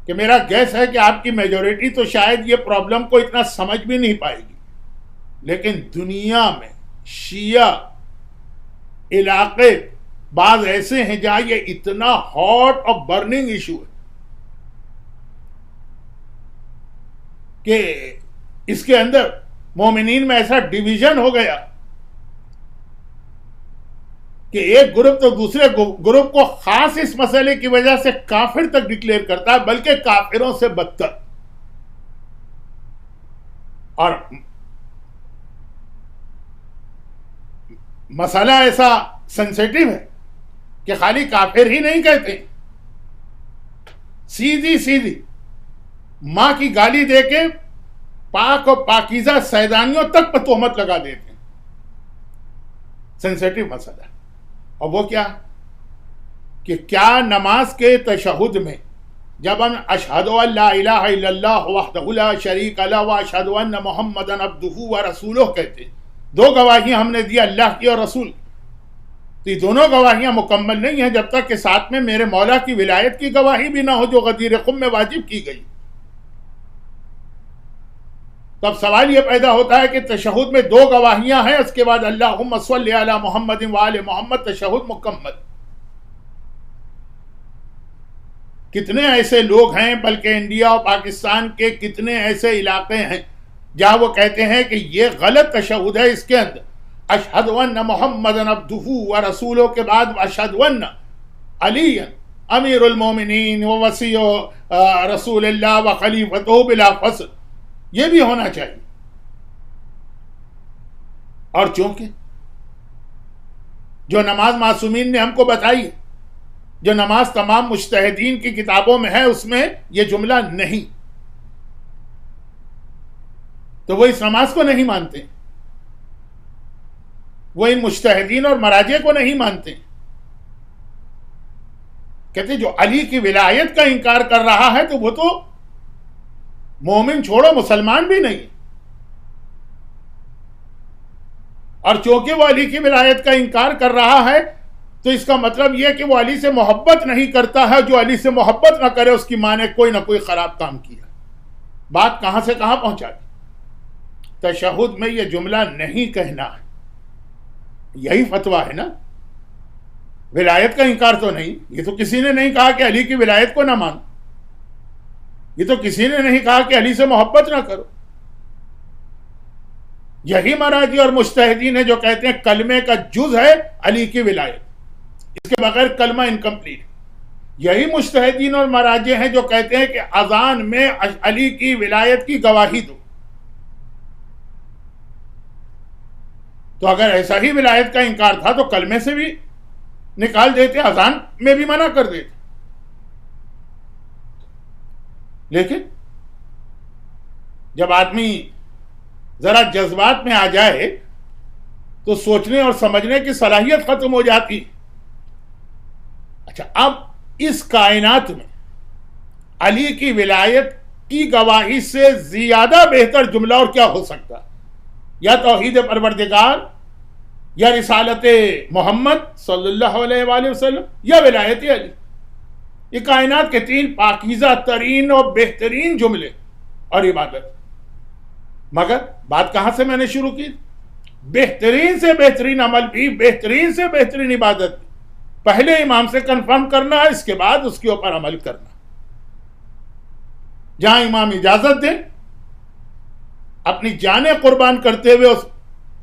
کہ میرا گیس ہے کہ آپ کی میجورٹی تو شاید یہ پرابلم کو اتنا سمجھ بھی نہیں پائے گی، لیکن دنیا میں شیعہ علاقے بعض ایسے ہیں جہاں یہ اتنا ہاٹ اور برننگ ایشو ہے کہ اس کے اندر مومنین میں ایسا ڈیویژن ہو گیا کہ ایک گروپ تو دوسرے گروپ کو خاص اس مسئلے کی وجہ سے کافر تک ڈکلیئر کرتا ہے، بلکہ کافروں سے بدتر۔ اور مسئلہ ایسا سینسیٹیو ہے کہ خالی کافر ہی نہیں کہتے، سیدھی ماں کی گالی دے کے پاک اور پاکیزہ سیدانیوں تک پر تہمت لگا دیتے ہیں۔ سینسیٹیو مسئلہ ہے۔ اور وہ کیا کہ کیا نماز کے تشہد میں جب ہم اشہد ان لا الہ الا اللہ وحدہ لا شریک لہ واشہد ان محمدا عبدہ ورسولہ کہتے ہیں، دو گواہیاں ہم نے دی اللہ کی اور رسول کی، تو یہ دونوں گواہیاں مکمل نہیں ہیں جب تک کہ ساتھ میں میرے مولا کی ولایت کی گواہی بھی نہ ہو جو غدیر قم میں واجب کی گئی۔ تب سوال یہ پیدا ہوتا ہے کہ تشہد میں دو گواہیاں ہیں، اس کے بعد اللہم صلی علی محمد وآل محمد، تشہد مکمل۔ کتنے ایسے لوگ ہیں، بلکہ انڈیا اور پاکستان کے کتنے ایسے علاقے ہیں جہاں وہ کہتے ہیں کہ یہ غلط تشہد ہے، اس کے اندر اشہد ان محمد عبدہ ورسولہ کے بعد اشہد ان علی امیر المومنین ووصی رسول اللہ وخلیفتہ بلا فصل، یہ بھی ہونا چاہیے۔ اور چونکہ جو نماز معصومین نے ہم کو بتائی، جو نماز تمام مجتہدین کی کتابوں میں ہے، اس میں یہ جملہ نہیں، تو وہ اس نماز کو نہیں مانتے، وہ ان مجتہدین اور مراجع کو نہیں مانتے۔ کہتے جو علی کی ولایت کا انکار کر رہا ہے تو وہ تو مومن چھوڑو مسلمان بھی نہیں، اور چونکہ وہ علی کی ولایت کا انکار کر رہا ہے تو اس کا مطلب یہ کہ وہ علی سے محبت نہیں کرتا ہے، جو علی سے محبت نہ کرے اس کی ماں نے کوئی نہ کوئی خراب کام کیا۔ بات کہاں سے کہاں پہنچا دی؟ تشہد میں یہ جملہ نہیں کہنا ہے، یہی فتویٰ ہے نا، ولایت کا انکار تو نہیں۔ یہ تو کسی نے نہیں کہا کہ علی کی ولایت کو نہ مانو، یہ تو کسی نے نہیں کہا کہ علی سے محبت نہ کرو۔ یہی مراجع اور مجتہدین ہیں جو کہتے ہیں کلمے کا جز ہے علی کی ولایت، اس کے بغیر کلمہ انکمپلیٹ۔ یہی مجتہدین اور مراجع ہیں جو کہتے ہیں کہ اذان میں علی کی ولایت کی گواہی دو۔ تو اگر ایسا ہی ولایت کا انکار تھا تو کلمے سے بھی نکال دیتے، اذان میں بھی منع کر دیتے۔ لیکن جب آدمی ذرا جذبات میں آ جائے تو سوچنے اور سمجھنے کی صلاحیت ختم ہو جاتی۔ اچھا، اب اس کائنات میں علی کی ولایت کی گواہی سے زیادہ بہتر جملہ اور کیا ہو سکتا؟ یا توحید پروردگار، یا رسالت محمد صلی اللہ علیہ وآلہ وسلم، یا ولایت علی۔ یہ کائنات کے تین پاکیزہ ترین اور بہترین جملے اور عبادت۔ مگر بات کہاں سے میں نے شروع کی؟ بہترین سے بہترین عمل بھی، بہترین سے بہترین عبادت بھی پہلے امام سے کنفرم کرنا ہے، اس کے بعد اس کے اوپر عمل کرنا۔ جہاں امام اجازت دیں اپنی جانیں قربان کرتے ہوئے اس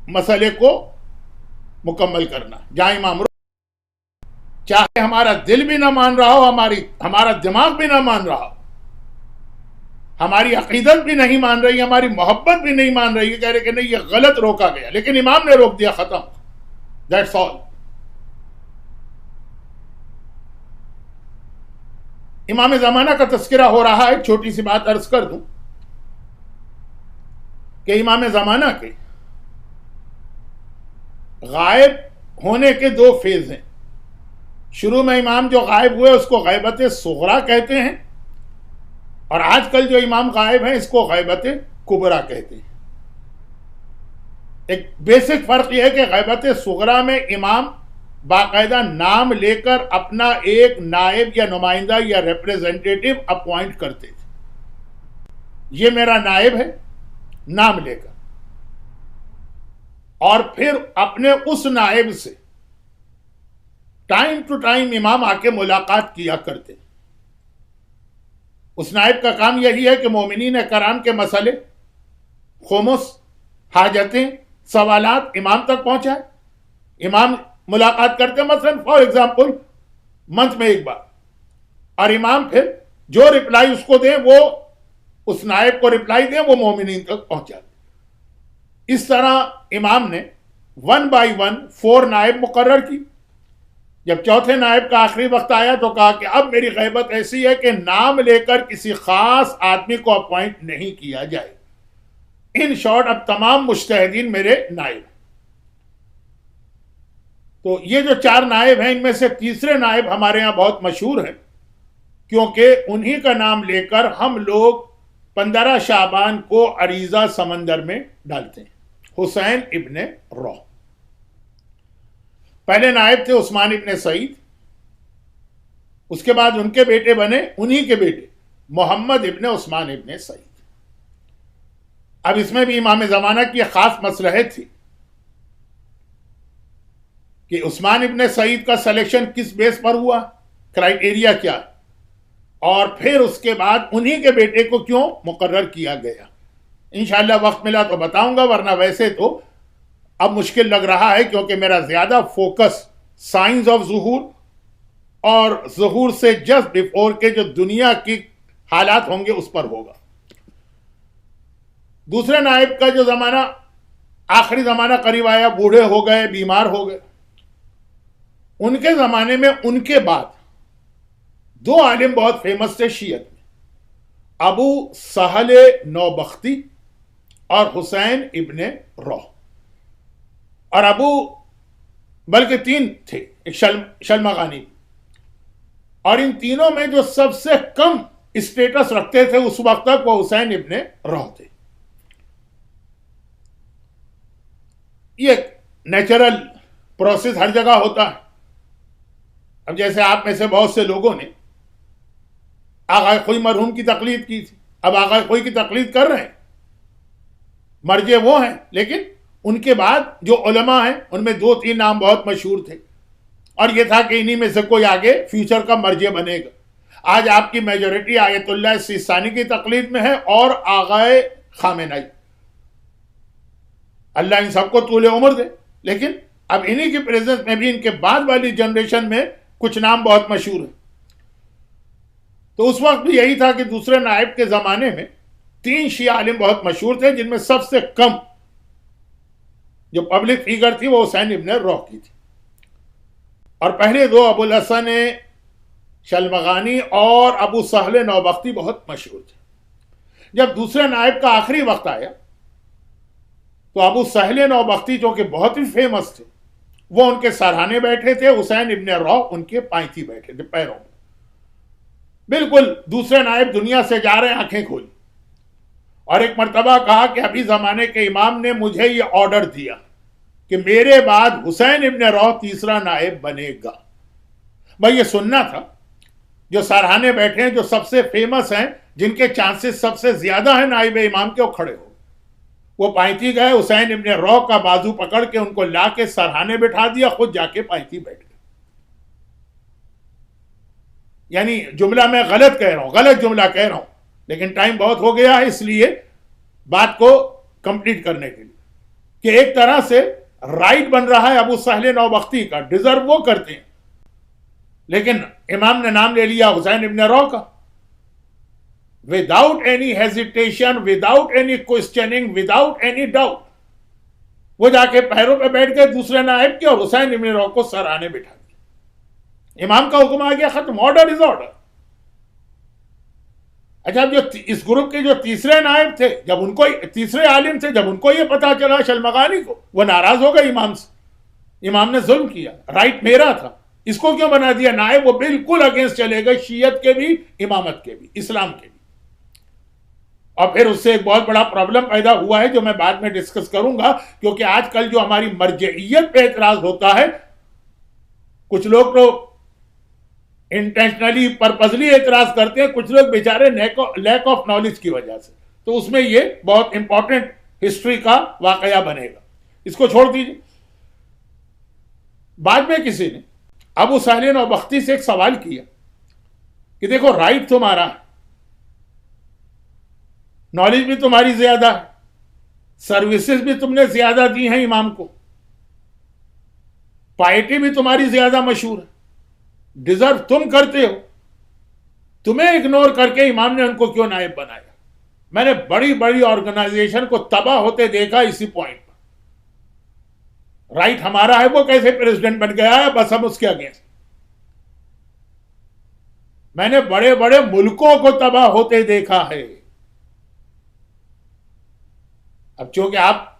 مسئلے کو مکمل کرنا، جہاں امام چاہے ہمارا دل بھی نہ مان رہا ہو، ہمارا دماغ بھی نہ مان رہا ہو، ہماری عقیدت بھی نہیں مان رہی، ہماری محبت بھی نہیں مان رہی، کہہ رہے کہ نہیں یہ غلط روکا گیا، لیکن امام نے روک دیا، ختم، دیٹس آل۔ امام زمانہ کا تذکرہ ہو رہا ہے، ایک چھوٹی سی بات عرض کر دوں کہ امام زمانہ کے غائب ہونے کے دو فیز ہیں۔ شروع میں امام جو غائب ہوئے اس کو غیبت صغرا کہتے ہیں، اور آج کل جو امام غائب ہیں اس کو غیبت کبرا کہتے ہیں۔ ایک بیسک فرق یہ ہے کہ غیبت صغرا میں امام باقاعدہ نام لے کر اپنا ایک نائب یا نمائندہ یا ریپریزنٹیٹو اپوائنٹ کرتے تھے، یہ میرا نائب ہے، نام لے کر، اور پھر اپنے اس نائب سے ٹائم ٹو ٹائم امام آ کے ملاقات کیا کرتے۔ اس نائب کا کام یہی ہے کہ مومنین کرام کے مسئلے، خمس، حاجتیں، سوالات امام تک پہنچائے۔ امام ملاقات کرتے مثلا فار ایگزامپل منتھ میں ایک بار، اور امام پھر جو رپلائی اس کو دیں وہ اس نائب کو رپلائی دیں، وہ مومنین تک پہنچا دیں۔ اس طرح امام نے 1 by 1 4 نائب مقرر کی۔ جب چوتھے نائب کا آخری وقت آیا تو کہا کہ اب میری غیبت ایسی ہے کہ نام لے کر کسی خاص آدمی کو اپوائنٹ نہیں کیا جائے۔ ان شارٹ اب تمام مجتہدین میرے نائب۔ تو یہ جو 4 نائب ہیں، ان میں سے تیسرے نائب ہمارے ہاں بہت مشہور ہیں، کیونکہ انہی کا نام لے کر ہم لوگ 15 شعبان کو عریضہ سمندر میں ڈالتے ہیں۔ حسین ابن رو پہلے نائب تھے، عثمان ابن سعید، اس کے بعد ان کے بیٹے بنے، انہی کے بیٹے محمد ابن عثمان ابن سعید۔ اب اس میں بھی امام زمانہ کی خاص مصلحت تھی کہ عثمان ابن سعید کا سلیکشن کس بیس پر ہوا، کرائیٹیریا کیا، اور پھر اس کے بعد انہی کے بیٹے کو کیوں مقرر کیا گیا۔ انشاءاللہ وقت ملا تو بتاؤں گا، ورنہ ویسے تو اب مشکل لگ رہا ہے، کیونکہ میرا زیادہ فوکس سائنس آف ظہور اور ظہور سے جسٹ بیفور کے جو دنیا کی حالات ہوں گے اس پر ہوگا۔ دوسرے نائب کا جو زمانہ، آخری زمانہ قریب آیا، بوڑھے ہو گئے، بیمار ہو گئے، ان کے زمانے میں ان کے بعد 2 عالم بہت فیمس تھے شیعت میں، ابو سہل نوبختی اور حسین ابن رو، اور بلکہ 3 تھے، ایک شلمغانی، اور ان تینوں میں جو سب سے کم اسٹیٹس رکھتے تھے اس وقت تک وہ حسین ابن رو تھے۔ یہ نیچرل پروسیس ہر جگہ ہوتا ہے۔ اب جیسے آپ میں سے بہت سے لوگوں نے آغا خوئی مرحوم کی تقلید کی تھی، اب آغا خوئی کی تقلید کر رہے ہیں، مرجع وہ ہیں، لیکن ان کے بعد جو علماء ہیں ان میں 2-3 نام بہت مشہور تھے، اور یہ تھا کہ انہی میں سے کوئی آگے فیوچر کا مرجع بنے گا۔ آج آپ کی میجورٹی آیت اللہ سیستانی کی تقلید میں ہے اور آغا خامنئی، اللہ ان سب کو طول عمر دے، لیکن اب انہی کی پریزنس میں بھی ان کے بعد والی جنریشن میں کچھ نام بہت مشہور ہیں۔ تو اس وقت بھی یہی تھا کہ دوسرے نائب کے زمانے میں 3 شیعہ عالم بہت مشہور تھے، جن میں سب سے کم جو پبلک فیگر تھی وہ حسین ابن رو کی تھی، اور پہلے 2 ابو الحسن شلمغانی اور ابو سہل نوبختی بہت مشہور تھے۔ جب دوسرے نائب کا آخری وقت آیا تو ابو سہل نوبختی جو کہ بہت ہی فیمس تھے، وہ ان کے سرہانے بیٹھے تھے، حسین ابن رو ان کے پائنتی بیٹھے تھے، پیروں میں۔ بالکل دوسرے نائب دنیا سے جا رہے ہیں آنکھیں کھولی، اور ایک مرتبہ کہا کہ ابھی زمانے کے امام نے مجھے یہ آرڈر دیا کہ میرے بعد حسین ابن رو تیسرا نائب بنے گا۔ بھائی یہ سننا تھا، جو سرہانے بیٹھے ہیں، جو سب سے فیمس ہیں، جن کے چانسز سب سے زیادہ ہیں نائب امام کے، وہ کھڑے ہو، وہ پائنتی گئے، حسین ابن رو کا بازو پکڑ کے ان کو لا کے سرہانے بٹھا دیا، خود جا کے پائنتی بیٹھ گئے۔ یعنی جملہ میں غلط کہہ رہا ہوں، غلط جملہ کہہ رہا ہوں، لیکن ٹائم بہت ہو گیا ہے، اس لیے بات کو کمپلیٹ کرنے کے لیے کہ ایک طرح سے رائٹ بن رہا ہے ابو سہل نوبختی کا، ڈیزرو وہ کرتے ہیں، لیکن امام نے نام لے لیا حسین ابن رو کا، without any hesitation, without any questioning, without any doubt, وہ جا کے پیروں پہ بیٹھ گئے دوسرے نائب کے، اور حسین ابن رو کو سرانے بٹھا دیا۔ امام کا حکم آ گیا، ختم، آرڈر از آرڈر۔ اچھا، جو اس گروپ کے جو تیسرے نائب تھے، جب ان کو، تیسرے عالم تھے، جب ان کو یہ پتا چلا شلمغانی کو، وہ ناراض ہو گئے امام سے، امام نے ظلم کیا، رائٹ میرا تھا، اس کو کیوں بنا دیا نائب؟ وہ بالکل اگینسٹ چلے گئے شیعت کے بھی، امامت کے بھی، اسلام کے بھی۔ اور پھر اس سے ایک بہت بڑا پرابلم پیدا ہوا ہے جو میں بعد میں ڈسکس کروں گا، کیونکہ آج کل جو ہماری مرجعیت پہ اعتراض ہوتا ہے، کچھ لوگ تو انٹینشنلی پرپزلی اعتراض کرتے ہیں، کچھ لوگ بیچارے لیک آف نالج کی وجہ سے، تو اس میں یہ بہت امپورٹنٹ ہسٹری کا واقعہ بنے گا، اس کو چھوڑ دیجیے۔ بعد میں کسی نے ابو سہل نوبختی سے ایک سوال کیا کہ دیکھو رائٹ تمہارا ہے، نالج بھی تمہاری زیادہ ہے، سروسز بھی تم نے زیادہ دی ہیں امام کو، پائٹی بھی تمہاری زیادہ مشہور ہے، ڈیزرو تم کرتے ہو، تمہیں اگنور کر کے امام نے ان کو کیوں نائب بنایا؟ میں نے بڑی بڑی آرگنائزیشن کو تباہ ہوتے دیکھا اسی پوائنٹ پر۔ رائٹ ہمارا ہے، وہ کیسے پریزیڈنٹ بن گیا ہے، بس ہم اس کے اگینسٹ۔ میں نے بڑے بڑے ملکوں کو تباہ ہوتے دیکھا ہے۔ اب چونکہ آپ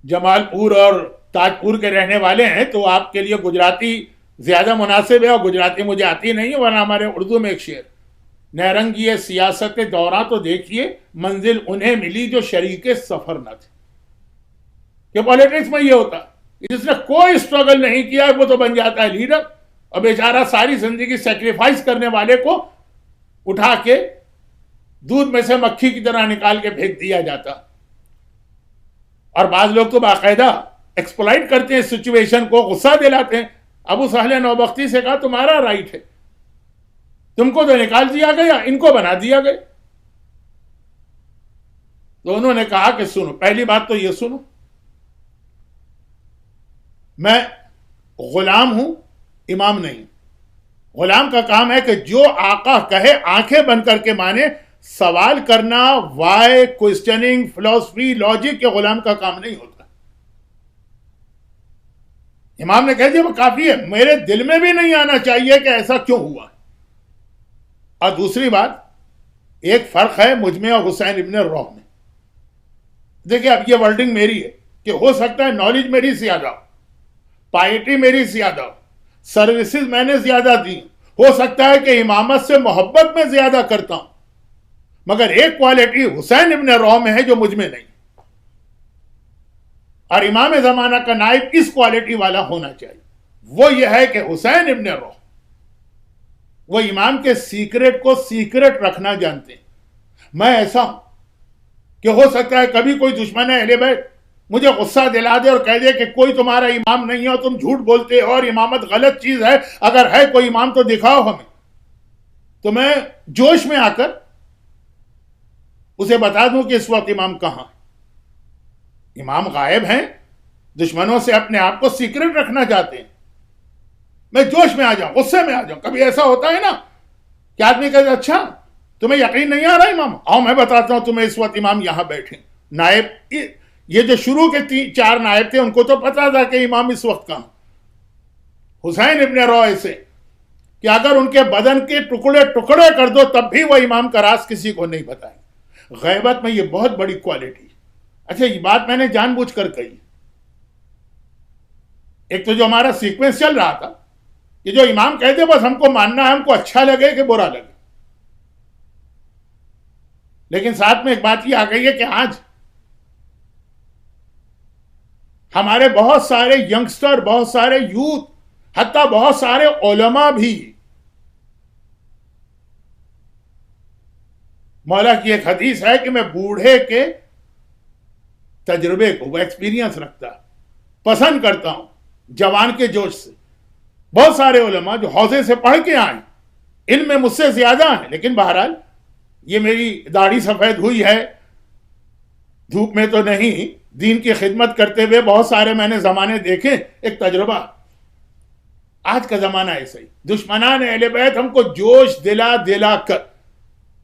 جمال پور اور تاج پور کے رہنے والے ہیں تو آپ کے لیے گجراتی زیادہ مناسب ہے، اور گجراتی مجھے آتی نہیں ہے، ورنہ ہمارے اردو میں ایک شعر، نیرنگی سیاست دورہ تو دیکھیے منزل انہیں ملی جو شریک سفر نہ تھے. کہ پالیٹکس میں یہ ہوتا ہے جس نے کوئی اسٹرگل نہیں کیا وہ تو بن جاتا ہے لیڈر، اور بیچارہ ساری زندگی سیکریفائز کرنے والے کو اٹھا کے دودھ میں سے مکھی کی طرح نکال کے پھینک دیا جاتا. اور بعض لوگ تو باقاعدہ ایکسپلائٹ کرتے ہیں سچویشن کو، غصہ دلاتے ہیں. ابو سہل نوبختی سے کہا تمہارا رائٹ ہے، تم کو تو نکال دیا گیا، ان کو بنا دیا گیا. تو انہوں نے کہا کہ سنو، پہلی بات تو یہ سنو، میں غلام ہوں، امام نہیں. غلام کا کام ہے کہ جو آقا کہے آنکھیں بند کر کے مانے. سوال کرنا، وائی، کوسچننگ، فلسفی، لاجک کے غلام کا کام نہیں ہوتا. امام نے کہہ دیا وہ کافی ہے، میرے دل میں بھی نہیں آنا چاہیے کہ ایسا کیوں ہوا. اور دوسری بات، ایک فرق ہے مجھ میں اور حسین ابن روح میں. دیکھیں اب یہ ورڈنگ میری ہے کہ ہو سکتا ہے نالج میری زیادہ ہو، پائٹی میری زیادہ ہو، سروسز میں نے زیادہ دی، ہو سکتا ہے کہ امامت سے محبت میں زیادہ کرتا ہوں، مگر ایک کوالٹی حسین ابن روح میں ہے جو مجھ میں نہیں. اور امام زمانہ کا نائب اس کوالٹی والا ہونا چاہیے. وہ یہ ہے کہ حسین ابن روح وہ امام کے سیکرٹ کو سیکرٹ رکھنا جانتے ہیں. میں ایسا ہوں کہ ہو سکتا ہے کبھی کوئی دشمن ہے اہل بیت مجھے غصہ دلا دے اور کہہ دے کہ کوئی تمہارا امام نہیں ہو، تم جھوٹ بولتے ہو اور امامت غلط چیز ہے، اگر ہے کوئی امام تو دکھاؤ ہمیں. تو میں جوش میں آ کر اسے بتا دوں کہ اس وقت امام کہاں ہے. امام غائب ہیں، دشمنوں سے اپنے آپ کو سیکرٹ رکھنا چاہتے ہیں. میں جوش میں آ جاؤں، غصے میں آ جاؤں. کبھی ایسا ہوتا ہے نا کہ آدمی کہتا ہے اچھا تمہیں یقین نہیں آ رہا امام، آؤ میں بتاتا ہوں تمہیں اس وقت امام یہاں بیٹھے. نائب یہ جو شروع کے 4 نائب تھے ان کو تو پتا تھا کہ امام اس وقت کہاں. حسین ابن روح سے کہ اگر ان کے بدن کے ٹکڑے ٹکڑے کر دو تب بھی وہ امام کا راز کسی کو نہیں بتائیں. غیبت میں یہ بہت بڑی کوالٹی. اچھا یہ بات میں نے جان بوجھ کر کہی. ایک تو جو ہمارا سیکوینس چل رہا تھا کہ جو امام کہتے بس ہم کو ماننا ہے، ہم کو اچھا لگے کہ برا لگے. لیکن ساتھ میں ایک بات یہ آ گئی ہے کہ آج ہمارے بہت سارے ینگسٹر، بہت سارے یوتھ، حتیٰ بہت سارے علماء بھی مولا کی ایک حدیث ہے کہ میں بوڑھے کے تجربے کو، وہ ایکسپیرینس رکھتا پسند کرتا ہوں جوان کے جوش سے. بہت سارے علماء جو حوزے سے پڑھ کے آئیں، علم میں مجھ سے زیادہ ہیں، لیکن بہرحال یہ میری داڑھی سفید ہوئی ہے، دھوپ میں تو نہیں، دین کی خدمت کرتے ہوئے بہت سارے میں نے زمانے دیکھے. ایک تجربہ، آج کا زمانہ ایسا ہی، دشمنان اہل بیت ہم کو جوش دلا دلا کر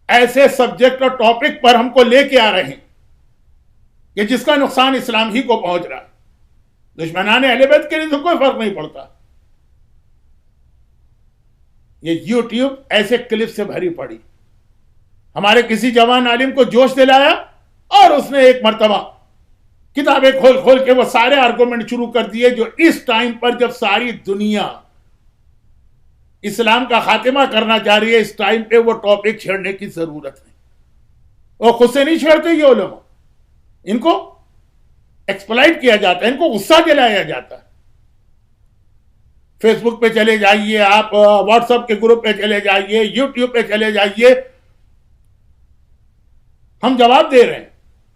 ایسے سبجیکٹ اور ٹاپک پر ہم کو لے کے آ رہے ہیں کہ جس کا نقصان اسلام ہی کو پہنچ رہا ہے. دشمنان اہل بیت کے لیے تو کوئی فرق نہیں پڑتا. یہ یوٹیوب ایسے کلپ سے بھری پڑی. ہمارے کسی جوان عالم کو جوش دلایا اور اس نے ایک مرتبہ کتابیں کھول کھول کے وہ سارے آرگومنٹ شروع کر دیے جو اس ٹائم پر جب ساری دنیا اسلام کا خاتمہ کرنا چاہ رہی ہے، اس ٹائم پہ وہ ٹاپک چھیڑنے کی ضرورت نہیں. وہ خود سے نہیں چھیڑتے یہ علماء، ان کو ایکسپلائٹ کیا جاتا ہے، ان کو غصہ دلایا جاتا ہے. فیس بک پہ چلے جائیے آپ، واٹس ایپ کے گروپ پہ چلے جائیے، یوٹیوب پہ چلے جائیے، ہم جواب دے رہے ہیں،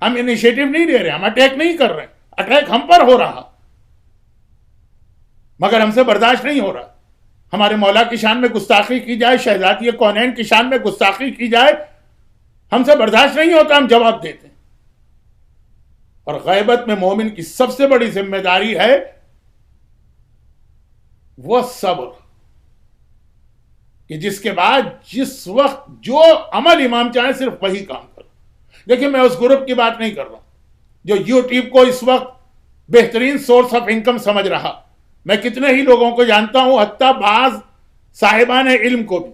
ہم انیشیٹو نہیں دے رہے، ہم اٹیک نہیں کر رہے. اٹیک ہم پر ہو رہا مگر ہم سے برداشت نہیں ہو رہا. ہمارے مولا کی شان میں گستاخی کی جائے، شہزادی کونین کی شان میں گستاخی کی جائے، ہم سے برداشت نہیں ہوتا، ہم جواب دیتے ہیں. اور غیبت میں مومن کی سب سے بڑی ذمہ داری ہے وہ صبر، کہ جس کے بعد جس وقت جو عمل امام چاہے صرف وہی کام کرو. دیکھیں میں اس گروپ کی بات نہیں کر رہا جو یوٹیوب کو اس وقت بہترین سورس آف انکم سمجھ رہا. میں کتنے ہی لوگوں کو جانتا ہوں، حتیٰ بعض صاحبان علم کو بھی.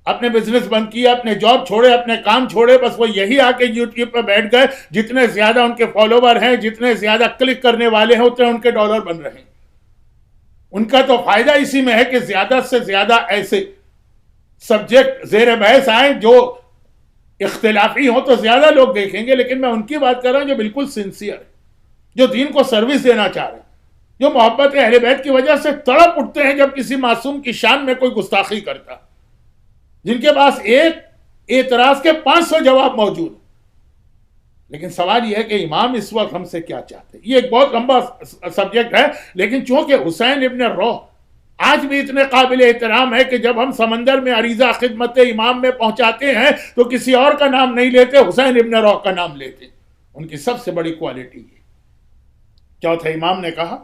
اپنے بزنس بند کیا، اپنے جاب چھوڑے، اپنے کام چھوڑے، بس وہ یہی آ کے یوٹیوب پہ بیٹھ گئے، جتنے زیادہ ان کے فالوور ہیں، جتنے زیادہ کلک کرنے والے ہیں، اتنے ان کے ڈالر بن رہے ہیں۔ ان کا تو فائدہ اسی میں ہے کہ زیادہ سے زیادہ ایسے سبجیکٹ زیر بحث آئیں جو اختلافی ہوں تو زیادہ لوگ دیکھیں گے، لیکن میں ان کی بات کر رہا ہوں جو بالکل سنسیئر ہے، جو دین کو سروس دینا چاہ رہے ہیں، جو محبت اہل بیت کی وجہ سے تڑپ اٹھتے ہیں جب کسی معصوم کی شان میں کوئی گستاخی کرتا، جن کے پاس ایک اعتراض کے 500 جواب موجود ہیں۔ لیکن سوال یہ ہے کہ امام اس وقت ہم سے کیا چاہتے ہیں؟ یہ ایک بہت لمبا سبجیکٹ ہے، لیکن چونکہ حسین ابن روح آج بھی اتنے قابل احترام ہے کہ جب ہم سمندر میں عریضہ خدمت امام میں پہنچاتے ہیں تو کسی اور کا نام نہیں لیتے، حسین ابن روح کا نام لیتے۔ ان کی سب سے بڑی کوالٹی ہے۔ چوتھے امام نے کہا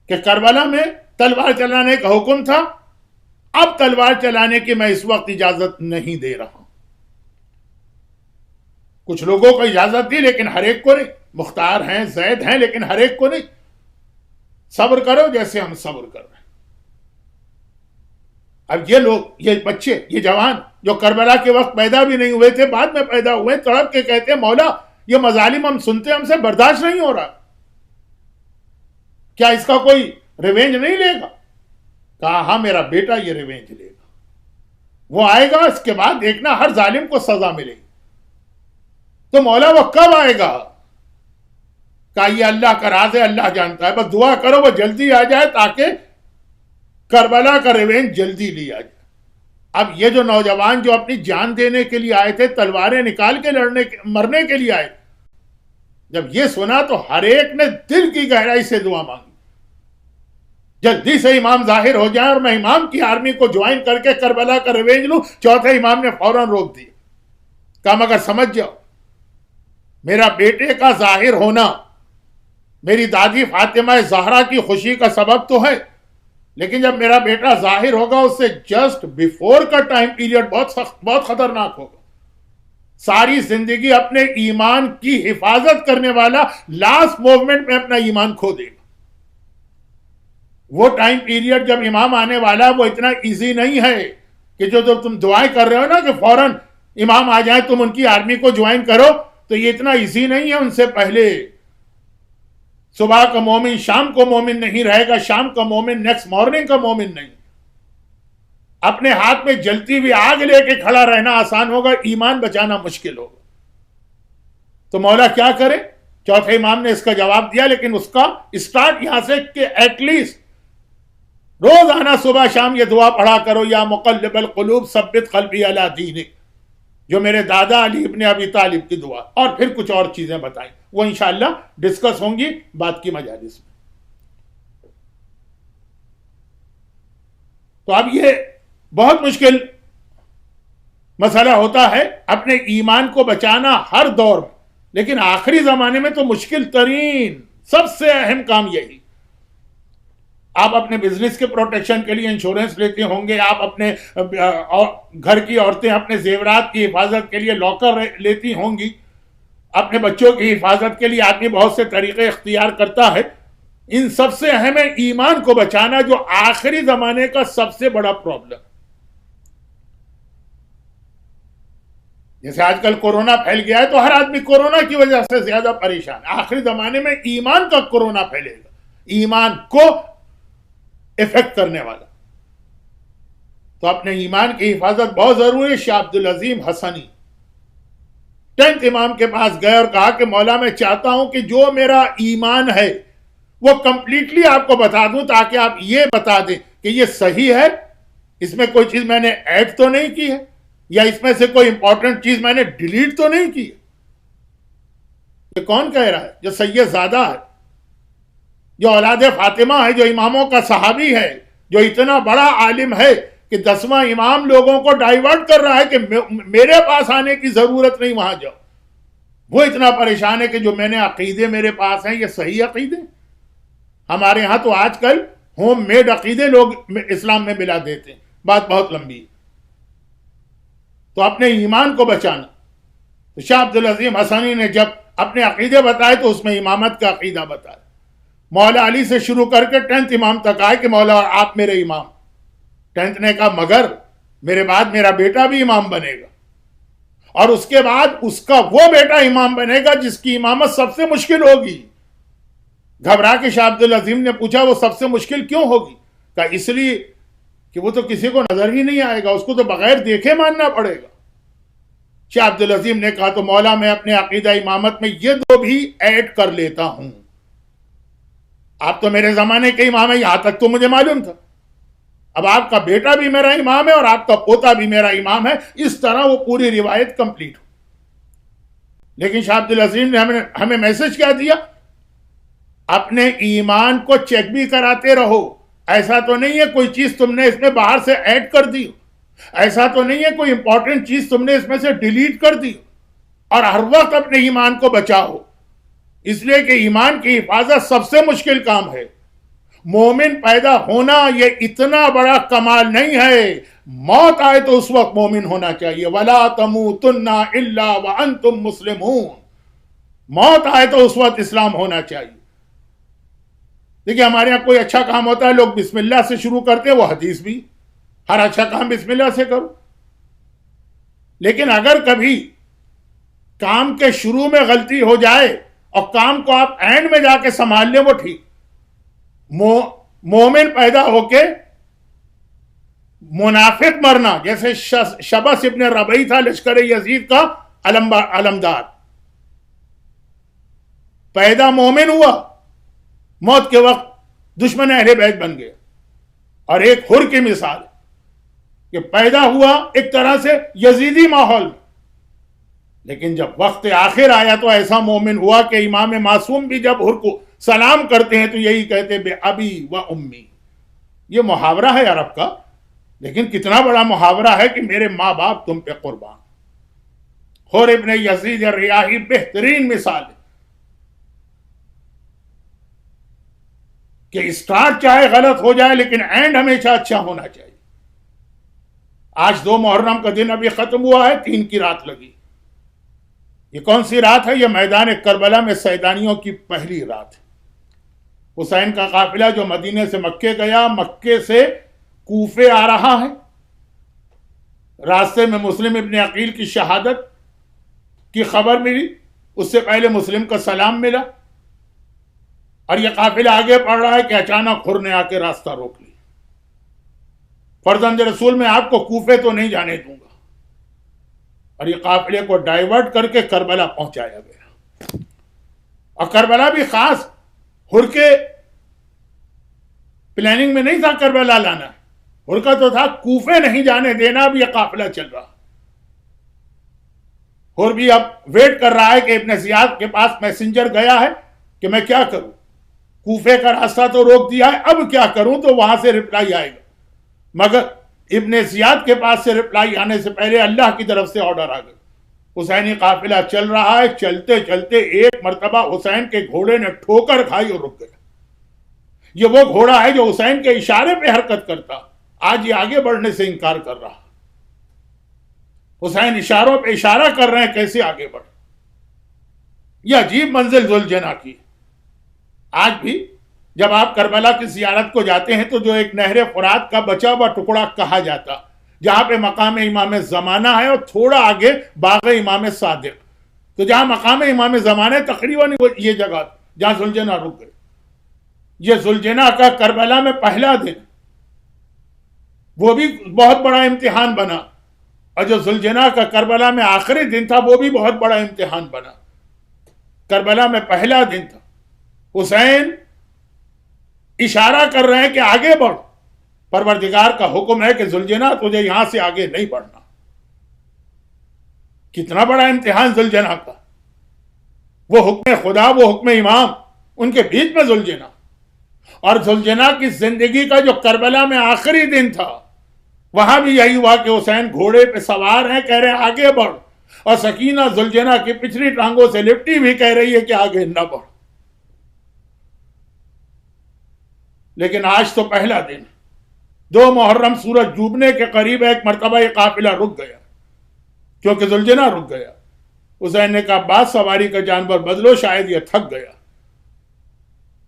کہ کربلا میں تلوار چلانے کا حکم تھا، اب تلوار چلانے کی میں اس وقت اجازت نہیں دے رہا ہوں۔ کچھ لوگوں کو اجازت دی لیکن ہر ایک کو نہیں، مختار ہیں، زید ہیں، لیکن ہر ایک کو نہیں۔ صبر کرو جیسے ہم صبر کر رہے ہیں۔ اب یہ لوگ، یہ بچے، یہ جوان جو کربلا کے وقت پیدا بھی نہیں ہوئے تھے، بعد میں پیدا ہوئے، تڑپ کے کہتے ہیں مولا یہ مظالم ہم سنتے ہم سے برداشت نہیں ہو رہا، کیا اس کا کوئی ریونج نہیں لے گا؟ کہا ہاں میرا بیٹا یہ ریونج لے گا، وہ آئے گا، اس کے بعد دیکھنا ہر ظالم کو سزا ملے گی۔ تو مولا وہ کب آئے گا؟ کہا یہ اللہ کا راز ہے، اللہ جانتا ہے، بس دعا کرو وہ جلدی آ جائے تاکہ کربلا کا ریونج جلدی لیا جائے۔ اب یہ جو نوجوان جو اپنی جان دینے کے لیے آئے تھے، تلواریں نکال کے مرنے کے لیے آئے، جب یہ سنا تو ہر ایک نے دل کی گہرائی سے دعا مانگی جلدی سے امام ظاہر ہو جائیں اور میں امام کی آرمی کو جوائن کر کے کربلا کا ریونج لوں۔ چوتھے امام نے فوراً روک دیا، کہا مگر سمجھ جاؤ میرا بیٹے کا ظاہر ہونا میری دادی فاطمہ زہرا کی خوشی کا سبب تو ہے، لیکن جب میرا بیٹا ظاہر ہوگا اس سے جسٹ بیفور کا ٹائم پیریڈ بہت سخت، بہت خطرناک ہوگا۔ ساری زندگی اپنے ایمان کی حفاظت کرنے والا لاسٹ موومنٹ میں اپنا ایمان کھو دے گا۔ وہ ٹائم پیریڈ جب امام آنے والا وہ اتنا ایزی نہیں ہے کہ جو تم دعائیں کر رہے ہو نا کہ فوراً امام آ جائیں تم ان کی آرمی کو جوائن کرو، تو یہ اتنا ایزی نہیں ہے۔ ان سے پہلے صبح کا مومن شام کو مومن نہیں رہے گا، شام کا مومن نیکسٹ مارننگ کا مومن نہیں۔ اپنے ہاتھ میں جلتی ہوئی آگ لے کے کھڑا رہنا آسان ہوگا، ایمان بچانا مشکل ہوگا۔ تو مولا کیا کرے؟ چوتھے امام نے اس کا جواب دیا، لیکن اس کا اسٹارٹ یہاں سے کہ ایٹ لیسٹ روزانہ صبح شام یہ دعا پڑھا کرو، یا مقلب القلوب ثبت قلبی علی دینک، جو میرے دادا علی ابن ابی طالب کی دعا، اور پھر کچھ اور چیزیں بتائیں، وہ انشاءاللہ ڈسکس ہوں گی بات کی مجالس میں۔ تو اب یہ بہت مشکل مسئلہ ہوتا ہے اپنے ایمان کو بچانا ہر دور میں، لیکن آخری زمانے میں تو مشکل ترین سب سے اہم کام یہی۔ آپ اپنے بزنس کے پروٹیکشن کے لیے انشورنس لیتے ہوں گے، آپ اپنے گھر کی عورتیں اپنے زیورات کی حفاظت کے لیے لاکر لیتی ہوں گی، اپنے بچوں کی حفاظت کے لیے آدمی بہت سے طریقے اختیار کرتا ہے۔ ان سب سے اہم ہے ایمان کو بچانا، جو آخری زمانے کا سب سے بڑا پرابلم۔ جیسے آج کل کورونا پھیل گیا ہے تو ہر آدمی کورونا کی وجہ سے زیادہ پریشان ہے، آخری زمانے میں ایمان کا کورونا پھیلے گا، ایمان کو افیکٹ کرنے والا۔ تو اپنے ایمان کی حفاظت بہت ضروری ہے۔ شاہ عبدالعظیم حسنی 10th امام کے پاس گئے اور کہا کہ مولا میں چاہتا ہوں کہ جو میرا ایمان ہے وہ کمپلیٹلی آپ کو بتا دوں، تاکہ آپ یہ بتا دیں کہ یہ صحیح ہے، اس میں کوئی چیز میں نے ایڈ تو نہیں کی ہے، یا اس میں سے کوئی امپورٹنٹ چیز میں نے ڈیلیٹ تو نہیں کی ہے۔ یہ کون کہہ رہا ہے؟ جو سید زادہ ہے، جو اولاد فاطمہ ہے، جو اماموں کا صحابی ہے، جو اتنا بڑا عالم ہے کہ 10واں امام لوگوں کو ڈائیورٹ کر رہا ہے کہ میرے پاس آنے کی ضرورت نہیں، وہاں جاؤ۔ وہ اتنا پریشان ہے کہ جو میں نے عقیدے میرے پاس ہیں یہ صحیح عقیدے۔ ہمارے ہاں تو آج کل ہوم میڈ عقیدے لوگ اسلام میں ملا دیتے ہیں، بات بہت لمبی ہے۔ تو اپنے ایمان کو بچانا، تو شاہ عبدالعظیم حسنی نے جب اپنے عقیدے بتائے تو اس میں امامت کا عقیدہ بتایا۔ مولا علی سے شروع کر کے 10th امام تک آئے کہ مولا آپ میرے امام. 10th نے کہا مگر میرے بعد میرا بیٹا بھی امام بنے گا, اور اس کے بعد اس کا وہ بیٹا امام بنے گا جس کی امامت سب سے مشکل ہوگی. گھبرا کے شاہ عبد العظیم نے پوچھا وہ سب سے مشکل کیوں ہوگی؟ کہا اس لیے کہ وہ تو کسی کو نظر ہی نہیں آئے گا, اس کو تو بغیر دیکھے ماننا پڑے گا. شاہ عبد العظیم نے کہا تو مولا میں اپنے عقیدہ امامت میں یہ دو بھی ایڈ کر لیتا ہوں. آپ تو میرے زمانے کے امام ہیں, یہاں تک تو مجھے معلوم تھا. اب آپ کا بیٹا بھی میرا امام ہے اور آپ کا پوتا بھی میرا امام ہے. اس طرح وہ پوری روایت کمپلیٹ ہو. لیکن شاہ عبد العظیم نے ہمیں میسج کیا دیا, اپنے ایمان کو چیک بھی کراتے رہو. ایسا تو نہیں ہے کوئی چیز تم نے اس میں باہر سے ایڈ کر دی, ایسا تو نہیں ہے کوئی امپورٹنٹ چیز تم نے اس میں سے ڈیلیٹ کر دی, اور ہر وقت اپنے ایمان کو بچاؤ, اس لیے کہ ایمان کی حفاظت سب سے مشکل کام ہے. مومن پیدا ہونا یہ اتنا بڑا کمال نہیں ہے, موت آئے تو اس وقت مومن ہونا چاہیے. وَلَا تَمُوتُنَّ إِلَّا وَأَنْتُمْ مُسْلِمُونَ, موت آئے تو اس وقت اسلام ہونا چاہیے. دیکھیں ہمارے یہاں کوئی اچھا کام ہوتا ہے, لوگ بسم اللہ سے شروع کرتے ہیں, وہ حدیث بھی ہر اچھا کام بسم اللہ سے کرو. لیکن اگر کبھی کام کے شروع میں غلطی ہو جائے اور کام کو آپ اینڈ میں جا کے سنبھال لیں, وہ ٹھیک. مومن پیدا ہو کے منافق مرنا, جیسے شبس ابن ربعی تھا لشکر یزید کا علمدار, پیدا مومن ہوا, موت کے وقت دشمن اہل بیت بن گیا. اور ایک حر کی مثال کہ پیدا ہوا ایک طرح سے یزیدی ماحول میں, لیکن جب وقت آخر آیا تو ایسا مومن ہوا کہ امام معصوم بھی جب حر کو سلام کرتے ہیں تو یہی کہتے بے ابی و امی. یہ محاورہ ہے عرب کا, لیکن کتنا بڑا محاورہ ہے کہ میرے ماں باپ تم پہ قربان. حر ابن یزید ریاحی بہترین مثال ہے کہ اسٹارٹ چاہے غلط ہو جائے لیکن اینڈ ہمیشہ اچھا ہونا چاہیے. آج 2 محرم کا دن ابھی ختم ہوا ہے, 3 کی رات لگی. یہ کون سی رات ہے؟ یہ میدان کربلا میں سیدانیوں کی پہلی رات ہے. حسین کا قافلہ جو مدینے سے مکے گیا, مکے سے کوفے آ رہا ہے. راستے میں مسلم ابن عقیل کی شہادت کی خبر ملی, اس سے پہلے مسلم کا سلام ملا, اور یہ قافلہ آگے بڑھ رہا ہے کہ اچانک حر نے آ کے راستہ روک لی. فرزند رسول میں آپ کو کوفے تو نہیں جانے دوں گا, اور یہ قافلے کو ڈائیورٹ کر کے کربلا پہنچایا گیا. اور کربلا بھی خاص حر کے پلاننگ میں نہیں تھا کربلا لانا, حر کا تو تھا کوفے نہیں جانے دینا. اب یہ قافلہ چل رہا, حر بھی اب ویٹ کر رہا ہے کہ ابن زیاد کے پاس میسنجر گیا ہے کہ میں کیا کروں, کوفے کا راستہ تو روک دیا ہے, اب کیا کروں, تو وہاں سے رپلائی آئے گا. مگر ابن زیاد کے پاس سے رپلائی آنے سے پہلے اللہ کی طرف سے آرڈر آ گیا. حسینی قافلہ چل رہا ہے, چلتے چلتے ایک مرتبہ حسین کے گھوڑے نے ٹھوکر کھائی اور رک گیا. یہ وہ گھوڑا ہے جو حسین کے اشارے پہ حرکت کرتا, آج یہ آگے بڑھنے سے انکار کر رہا. حسین اشاروں پہ اشارہ کر رہے ہیں کیسے آگے بڑھ. یہ عجیب منزل ذوالجناح کی. آج بھی جب آپ کربلا کی زیارت کو جاتے ہیں تو جو ایک نہر فرات کا بچا ہوا ٹکڑا کہا جاتا, جہاں پہ مقام امام زمانہ ہے, اور تھوڑا آگے باغ امام صادق, تو جہاں مقام امام زمانہ ہے تقریباً یہ جگہ جہاں ذوالجناح رک گئے. یہ ذوالجناح کا کربلا میں پہلا دن, وہ بھی بہت بڑا امتحان بنا, اور جو ذوالجناح کا کربلا میں آخری دن تھا وہ بھی بہت بڑا امتحان بنا. کربلا میں پہلا دن تھا, حسین اشارہ کر رہے ہیں کہ آگے بڑھ, پروردگار کا حکم ہے کہ ذوالجناح تجھے یہاں سے آگے نہیں بڑھنا. کتنا بڑا امتحان ذوالجناح کا, وہ حکم خدا, وہ حکم امام, ان کے بیچ میں ذوالجناح. اور ذوالجناح کی زندگی کا جو کربلا میں آخری دن تھا, وہاں بھی یہی ہوا کہ حسین گھوڑے پہ سوار ہیں, کہہ رہے ہیں آگے بڑھ, اور سکینہ ذوالجناح کی پچھلی ٹانگوں سے لپٹی بھی کہہ رہی ہے کہ آگے نہ بڑھ. لیکن آج تو پہلا دن, 2 محرم سورج ڈوبنے کے قریب ایک مرتبہ یہ قافلہ رک گیا, کیونکہ ذوالجناح رک گیا. حسین نے کہا بعد سواری کا جانور بدلو, شاید یہ تھک گیا.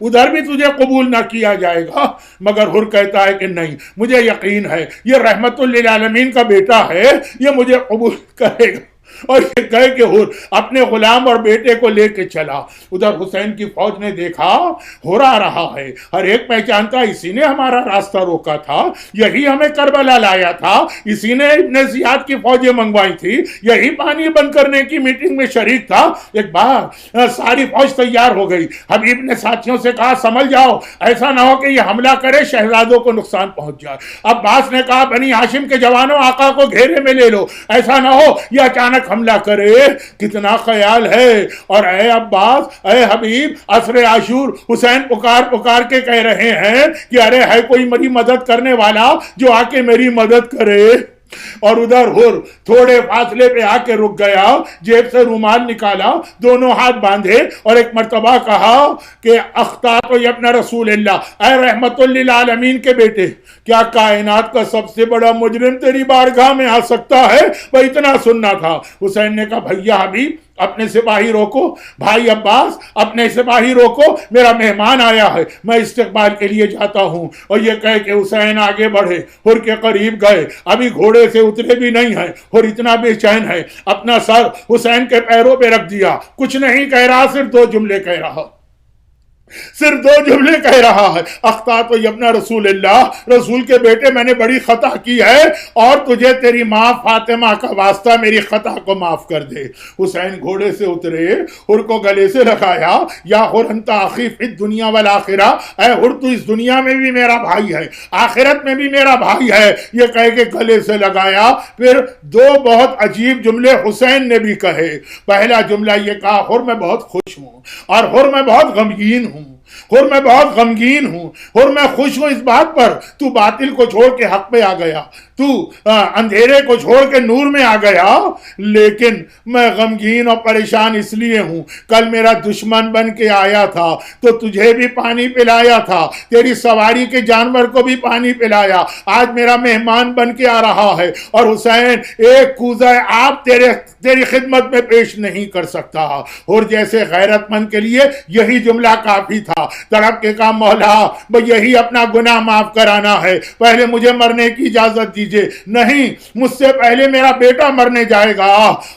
ادھر بھی تجھے قبول نہ کیا جائے گا. مگر حر کہتا ہے کہ نہیں, مجھے یقین ہے یہ رحمت للعالمین کا بیٹا ہے, یہ مجھے قبول کرے گا. اور یہ کہہ کہ حر اپنے غلام اور بیٹے کو لے کے چلا. ادھر حسین کی فوج نے دیکھا حر آ رہا ہے, ہر ایک پہچانتا اسی نے ہمارا راستہ روکا تھا, یہی ہمیں کربلا لایا تھا, اسی نے ابن زیاد کی فوجیں منگوائی تھی, یہی پانی بند کرنے کی میٹنگ میں شریک تھا. ایک بار ساری فوج تیار ہو گئی. حبیب نے ساتھیوں سے کہا سنبھل جاؤ, ایسا نہ ہو کہ یہ حملہ کرے شہزادوں کو نقصان پہنچ جائے. عباس نے کہا بنی ہاشم کے جوانوں آقا کو گھیرے میں لے لو, ایسا نہ ہو یہ اچانک حملہ کرے. کتنا خیال ہے. اور اے عباس اے حبیب عصر عاشور حسین پکار کے کہہ رہے ہیں کہ ارے ہے کوئی میری مدد کرنے والا جو آ کے میری مدد کرے. اور ادھر حر تھوڑے فاصلے پہ آ کے رک گیا, جیب سے رومال نکالا, دونوں ہاتھ باندھے اور ایک مرتبہ کہا کہ اخطأت یا ابن رسول اللہ, اے رحمت للعالمین کے بیٹے, کیا کائنات کا سب سے بڑا مجرم تیری بارگاہ میں آ سکتا ہے؟ وہ اتنا سننا تھا. حسین نے کہا بھیا حبیب اپنے سپاہی روکو, بھائی عباس اپنے سپاہی روکو, میرا مہمان آیا ہے, میں استقبال کے لیے جاتا ہوں. اور یہ کہہ کہ حسین آگے بڑھے, حر کے قریب گئے, ابھی گھوڑے سے اترے بھی نہیں ہیں. حر اتنا بے چین ہے, اپنا سر حسین کے پیروں پہ رکھ دیا, کچھ نہیں کہہ رہا, صرف دو جملے کہہ رہا, صرف دو جملے کہہ رہا ہے. اخطأت یا ابن رسول اللہ, رسول کے بیٹے میں نے بڑی خطا کی ہے, اور تجھے تیری ماں فاطمہ کا واسطہ میری خطا کو معاف کر دے. حسین گھوڑے سے اترے, حر کو گلے سے لگایا, یا حر انت اخی فی الدنیا والآخرہ, اے حر تو اس دنیا میں بھی میرا بھائی ہے, آخرت میں بھی میرا بھائی ہے. یہ کہہ کے گلے سے لگایا. پھر دو بہت عجیب جملے حسین نے بھی کہے. پہلا جملہ یہ کہا حر میں بہت خوش ہوں, اور حر میں بہت غمگین ہوں, حر میں بہت غمگین ہوں, حر میں خوش ہوں اس بات پر تو باطل کو چھوڑ کے حق پہ آ گیا, تو اندھیرے کو چھوڑ کے نور میں آ گیا. لیکن میں غمگین اور پریشان اس لیے ہوں, کل میرا دشمن بن کے آیا تھا تو تجھے بھی پانی پلایا تھا, تیری سواری کے جانور کو بھی پانی پلایا, آج میرا مہمان بن کے آ رہا ہے, اور حسین ایک کوزہ آب تیری خدمت میں پیش نہیں کر سکتا. اور جیسے غیرت مند کے لیے یہی جملہ کافی تھا. تڑپ کے کہا مولا یہی اپنا گناہ معاف کرانا ہے, پہلے مجھے مرنے کی اجازت دیجئے. نہیں, مجھ سے پہلے میرا بیٹا مرنے جائے گا.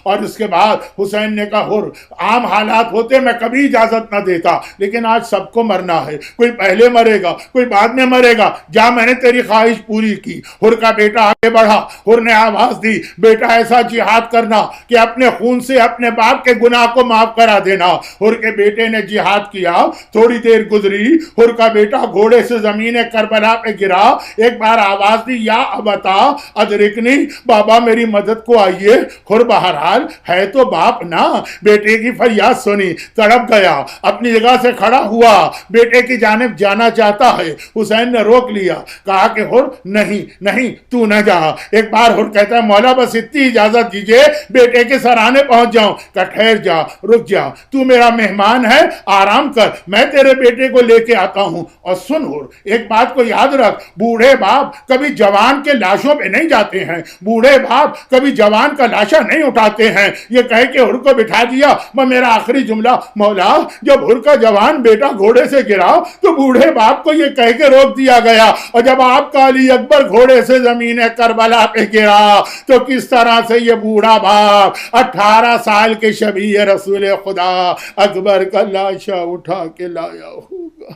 اور اس کے بعد حسین نے کہا حر عام حالات ہوتے میں کبھی اجازت نہ دیتا, لیکن آج سب کو مرنا ہے, کوئی پہلے مرے گا کوئی بعد میں مرے گا, جا میں نے تیری خواہش پوری کی. حر کا بیٹا آگے بڑھا, حر نے آواز دی بیٹا ایسا جہاد کرنا کہ اپنے خون سے اپنے باپ کے گناہ کو معاف کرا دینا. حر کے بیٹے نے جہاد کیا, تھوڑی دیر گزری, حر کا بیٹا گھوڑے سے زمین کربلا پہ گرا. ایک بار آواز دی یا ابتا ادرکنی, بابا میری مدد کو آئیے. حر بہرحال ہے تو باپ نا, بیٹے کی فریاد سنی, تڑپ گیا, اپنی جگہ سے کھڑا ہوا, بیٹے کی جانب جانا چاہتا ہے. حسین نے روک لیا, کہا کہ حر نہیں تو نہ جا. ایک بار حر کہتا ہے مولا بس اتنی اجازت دیجئے بیٹے کے سرانے پہنچ جاؤں. کہ ٹھہر جا, رک جا, تو میرا مہمان ہے, آرام کر, میں تیرے بیٹے کو لے کے آتا ہوں. اور سن حر ایک بات کو یاد رکھ, بوڑھے باپ کبھی جوان کے لاشوں پہ نہیں جاتے ہیں, بوڑھے باپ کبھی جوان کا لاشا نہیں اٹھاتے ہیں. یہ کہہ کے حر کو بٹھا دیا. میں میرا آخری جملہ مولا جب حر کا جوان بیٹا گھوڑے سے گرا تو بوڑھے باپ کو یہ کہہ کے روک دیا گیا, اور جب آپ کا علی اکبر گھوڑے سے زمین کربلا پہ گرا تو کس طرح سے یہ بوڑھا باپ 18 سال کے شبیہ رسول خدا اکبر کا لاشا اٹھا کے لایا ہوگا.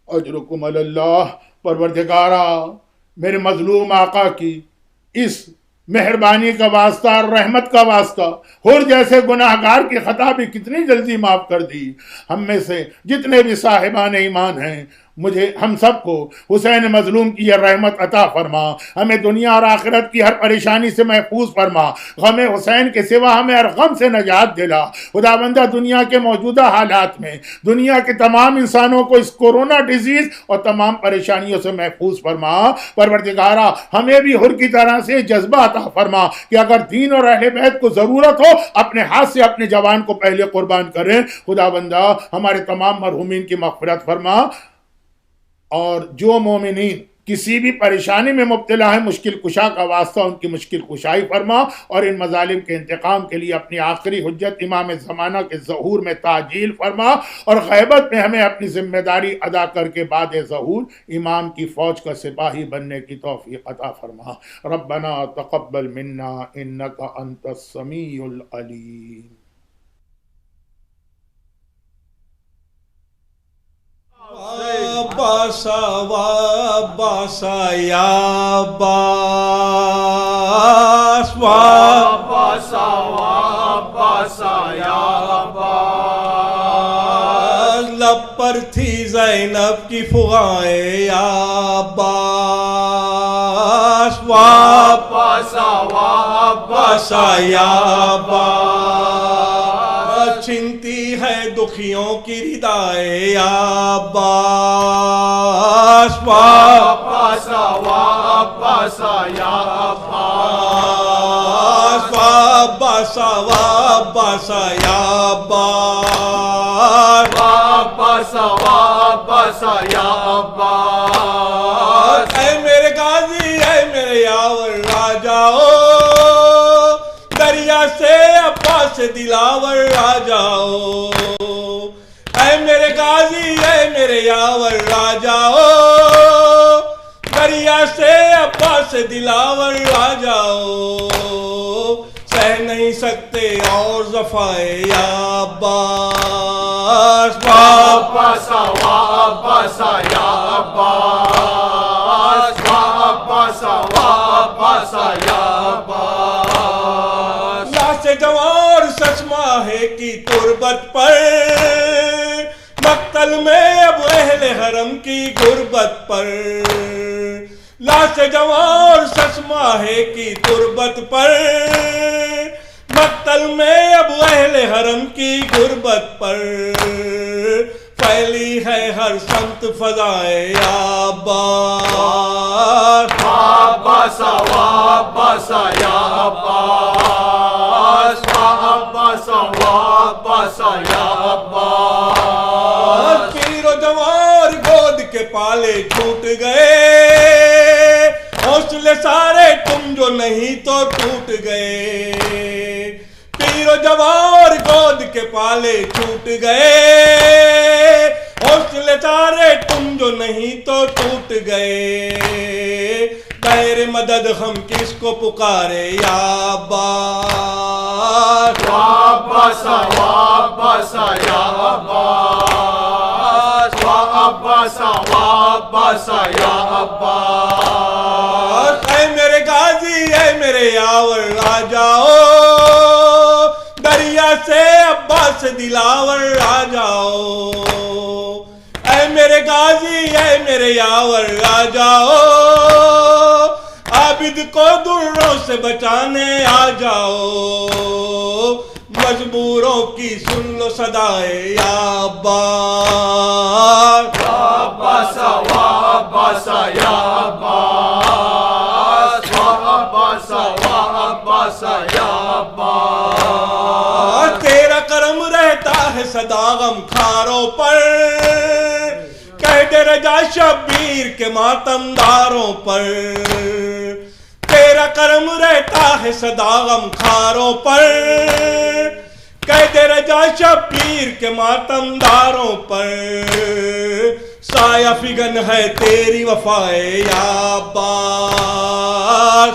اجرکم اللہ. پروردگارا میرے مظلوم آقا کی اس مہربانی کا واسطہ اور رحمت کا واسطہ, حر جیسے گناہگار کی خطا بھی کتنی جلدی معاف کر دی. ہم میں سے جتنے بھی صاحبان ایمان ہیں, مجھے ہم سب کو حسین مظلوم کی یہ رحمت عطا فرما, ہمیں دنیا اور آخرت کی ہر پریشانی سے محفوظ فرما, غم حسین کے سوا ہمیں ہر غم سے نجات دلا. خداوندہ دنیا کے موجودہ حالات میں دنیا کے تمام انسانوں کو اس کورونا ڈیزیز اور تمام پریشانیوں سے محفوظ فرما. پروردگارا ہمیں بھی حر کی طرح سے جذبہ عطا فرما کہ اگر دین اور اہل بیت کو ضرورت ہو اپنے ہاتھ سے اپنے جوان کو پہلے قربان کریں. خداوندہ ہمارے تمام مرحومین کی مغفرت فرما, اور جو مومنین کسی بھی پریشانی میں مبتلا ہے مشکل کشا کا واسطہ ان کی مشکل کشائی فرما، اور ان مظالم کے انتقام کے لیے اپنی آخری حجت امام زمانہ کے ظہور میں تعجیل فرما، اور غیبت میں ہمیں اپنی ذمہ داری ادا کر کے بعد ظہور امام کی فوج کا سپاہی بننے کی توفیق عطا فرما۔ ربنا تقبل منا انک انت السمیع العلیم۔ باسا باسا یا باس باسا باسا یا باس، لب پر تھی زینب کی فغائیں یا باس باسا باسا یا باس، چھنتی ہے دکھیوں کی ردائیں یا عباس باسا یا عباس باسا یا عباس باسا یا عباس، اے میرے غازی اے میرے یاور راجاؤ، دریا سے عباس دلاور آ جاؤ، اے میرے غازی اے میرے یاور آ جاؤ، دریا سے عباس دلاور آ جاؤ، سہ نہیں سکتے اور زفائے یا عباس باسا یا عباس باسا یا عباس، لاش جوار سچما ہے کی تربت پر، مقتل میں اب اہل حرم کی غربت پر، لاش جوار سچما ہے کی تربت پر، مقتل میں اب اہل حرم کی غربت پر، پھیلی ہے ہر سمت فضائے یا عباس باسا یا عباس باسا یا عباس، پیر و جوار گود کے پالے چھوٹ گئے، حوصلے سارے تم جو نہیں تو ٹوٹ گئے، پیر و جوار گود کے پالے چھوٹ گئے، حوصلے سارے تم جو نہیں تو ٹوٹ گئے، غیر مدد ہم کس کو پکارے یا عباس باسا یا عباس باسا یا عباس، اے میرے غازی اے میرے یاور آ جاؤ، دریا سے عباس دلاور آ جاؤ، اے میرے غازی اے میرے یاور آ جاؤ، عابد کو دروں سے بچانے آ جاؤ، مجبوروں کی سن لو صدائے یا عباس باسا یا عباس باسا یا عباس، تیرا کرم رہتا ہے سدا غم خاروں پر، کہہ دے رجا شبیر کے ماتم داروں پر، تیرا کرم رہتا ہے سدا غم خاروں پر، کہہ دے رجا شبیر کے ماتم داروں پر، سایہ فگن ہے تیری وفائے یا عباس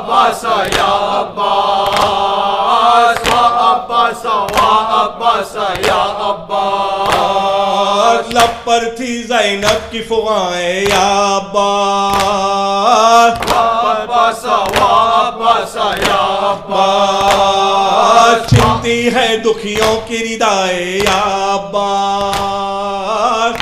باسا یا عباس باسا یا عباس، لب پر تھی زینب کی فغائیں یا عباس باسا یا عباس، چھنتی ہے دکھیوں کی ردائیں یا عباس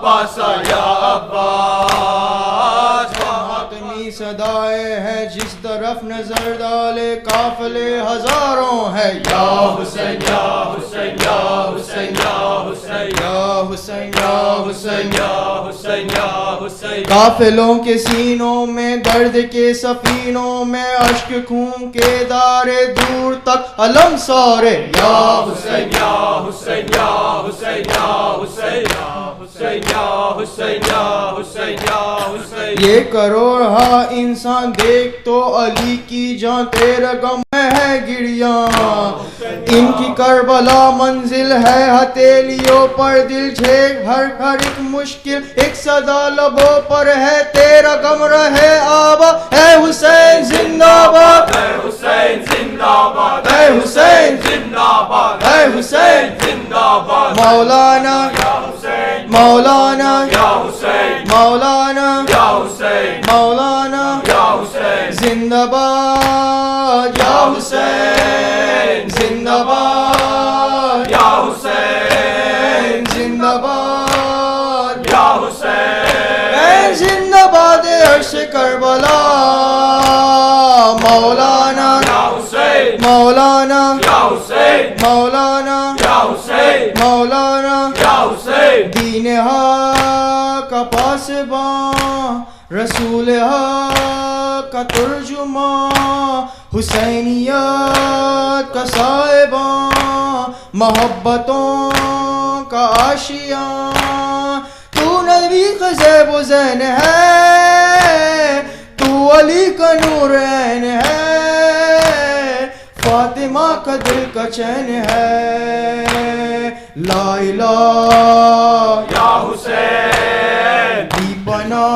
باسا یا عباس، حاتمی صدائے ہے جس طرف نظر ڈالے قافلے ہزاروں ہے یا حسین یا حسین یا حسین یا حسین یا حسین یا حسین یا حسین یا حسین، قافلوں کے سینوں میں درد کے سفینوں میں اشک خون کے دارے دور تک علم سارے یا حسین یا حسین یا حسین یا حسین یا حسین حسین یا حسین یا حسین یا حسین. یہ کروڑا انسان دیکھ تو علی کی جان تیرا غم میں ہے گڑیاں. ان کی کربلا منزل ہے ہتھیلیوں پر دل جھیک ہر ایک مشکل ایک صدا لبوں پر ہے تیرا غم رہے آبا. اے حسین زندہ باد اے حسین زندہ باد اے حسین زندہ باد اے حسین زندہ باد. مولانا یا حسین مولانا یا حسین مولانا یا حسین مولانا یا حسین. زندہ باد یا حسین زندہ باد یا حسین زندہ باد یا حسین. اے زندہ باد عرش کربلا. مولانا یا حسین مولانا یا حسین مولانا یا حسین مولانا یا حسین. دین حق کا پاسباں رسول حق کا ترجمان حسینیت کا صاحباں محبتوں کا آشیاں. تو نبی کا زیب و زین ہے تو علی کا نور عین ہے فاطمہ کا دل کا چین ہے. لا الہ یا حسین دی بنا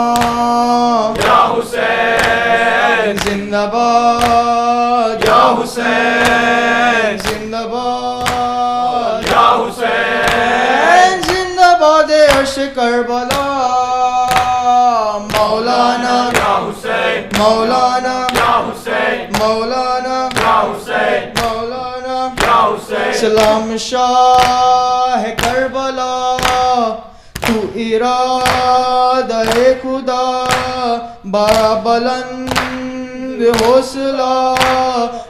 یا حسین زندہ باد یا حسین زندہ باد یا حسین. زندہ باد عرش کربلا. مولانا یا حسین مولانا یا حسین مولانا یا حسین مولانا یا حسین. سلام شاہ کربلا. تو ارادہ خدا بڑا بلند حوصلہ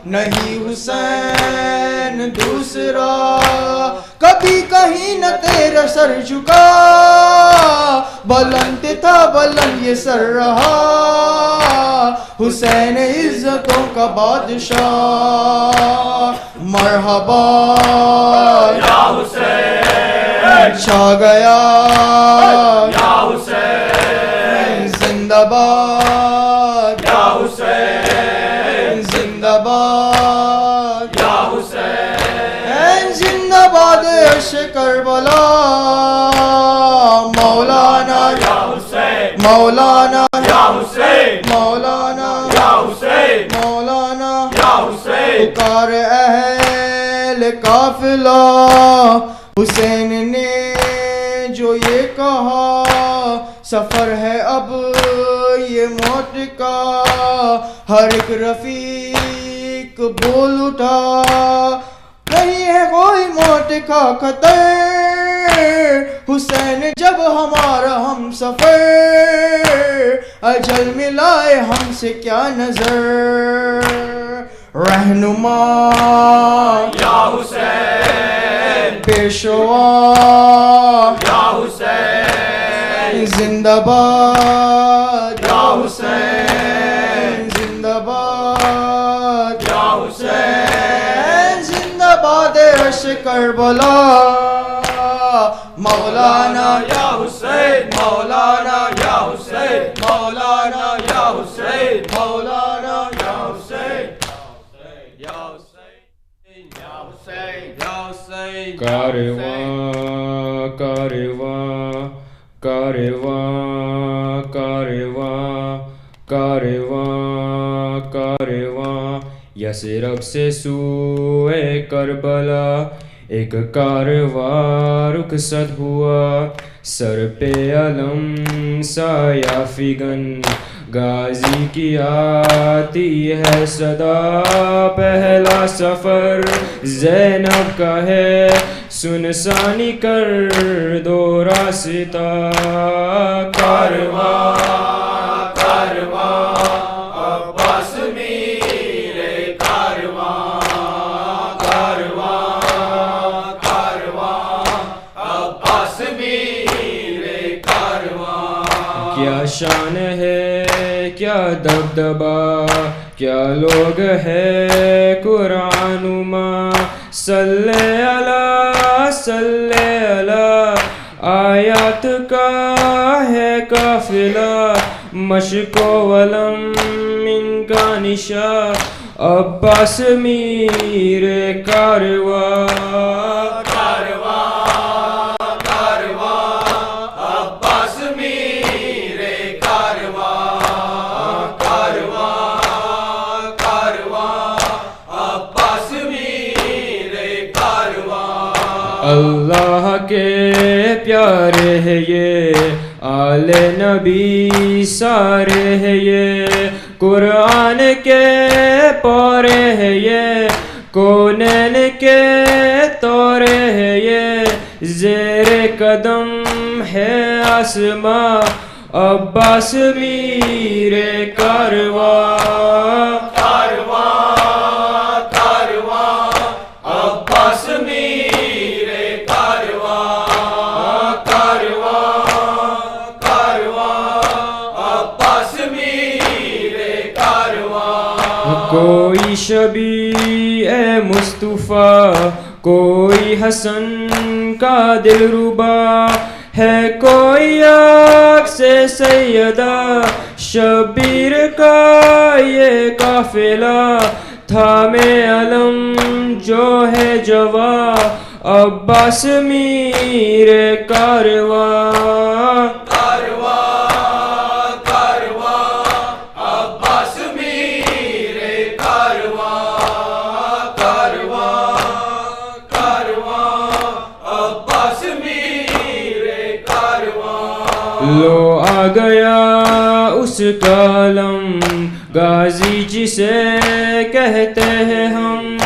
نہیں حسین دوسرا. کبھی کہیں نہ تیرا سر جھکا بلند تھا بلند یہ سر رہا. حسین عزتوں کا بادشاہ مرحبا یا حسین چھا گیا یا حسین زندہ باد یا حسین زندہ باد یا حسین. زندہ باد عرش کربلا. مولانا یا حسین مولانا یا حسین مولانا یا حسین مولانا یا حسین. پکار اہل قافلہ. حسین نے جو یہ کہا سفر ہے اب یہ موت کا. ہر ایک رفیق بول اٹھا نہیں ہے کوئی موت کا خطر. حسین جب ہمارا ہم سفر اجل ملائے ہم سے کیا نظر. رہنما یا حسین پیشوا یا حسین زندہ باد یا حسین زندہ باد یا حسین. زندہ باد عرش کربلا. مولانا یا حسین مولانا یا حسین مولانا یا حسین مولانا یا حسین یا حسین یا حسین یا حسین. کارواں کارواں کارواں کارواں کارواں کارواں یثرب سے سوئے کربلا. ایک کارواں رخصت ہوا سر پہ علم سایہ فگن. غازی کی آتی ہے صدا پہلا سفر زینب کا ہے سنسانی کر دو راستہ. کارواں کارواں عباس میرے کارواں کارواں کارواں عباس میرے کارواں. کیا شان ہے کیا دبدبا کیا لوگ ہے قرآن ماں. صلی اللہ آیات کا مشق و علم ان کا نشاں عباس میر کارواں عباس میر عباس میر اللہ کے پیارے ہے یہ آل نبی سارے ہے یہ قرآن کے پورے ہے یہ کونین کے تورے ہے یہ زیر قدم ہے آسماں عباس میر کارواں عباس میر عباس میر کوئی شبیہ مصطفیٰ کوئی حسن کا دل ربا ہے کوئی عکس سیدہ شبیر کا یہ قافلہ تھامے علم جو ہے جواں عباس میر کارواں عباس میر عباس میر لو آ گیا اس کا علم غازی جسے کہتے ہیں ہم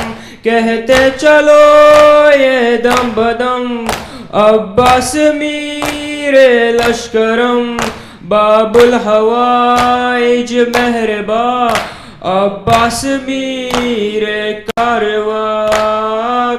کہتے چلو یہ دم بدم عباس میر لشکرم باب الحوائج مہرباں عباس میر کارواں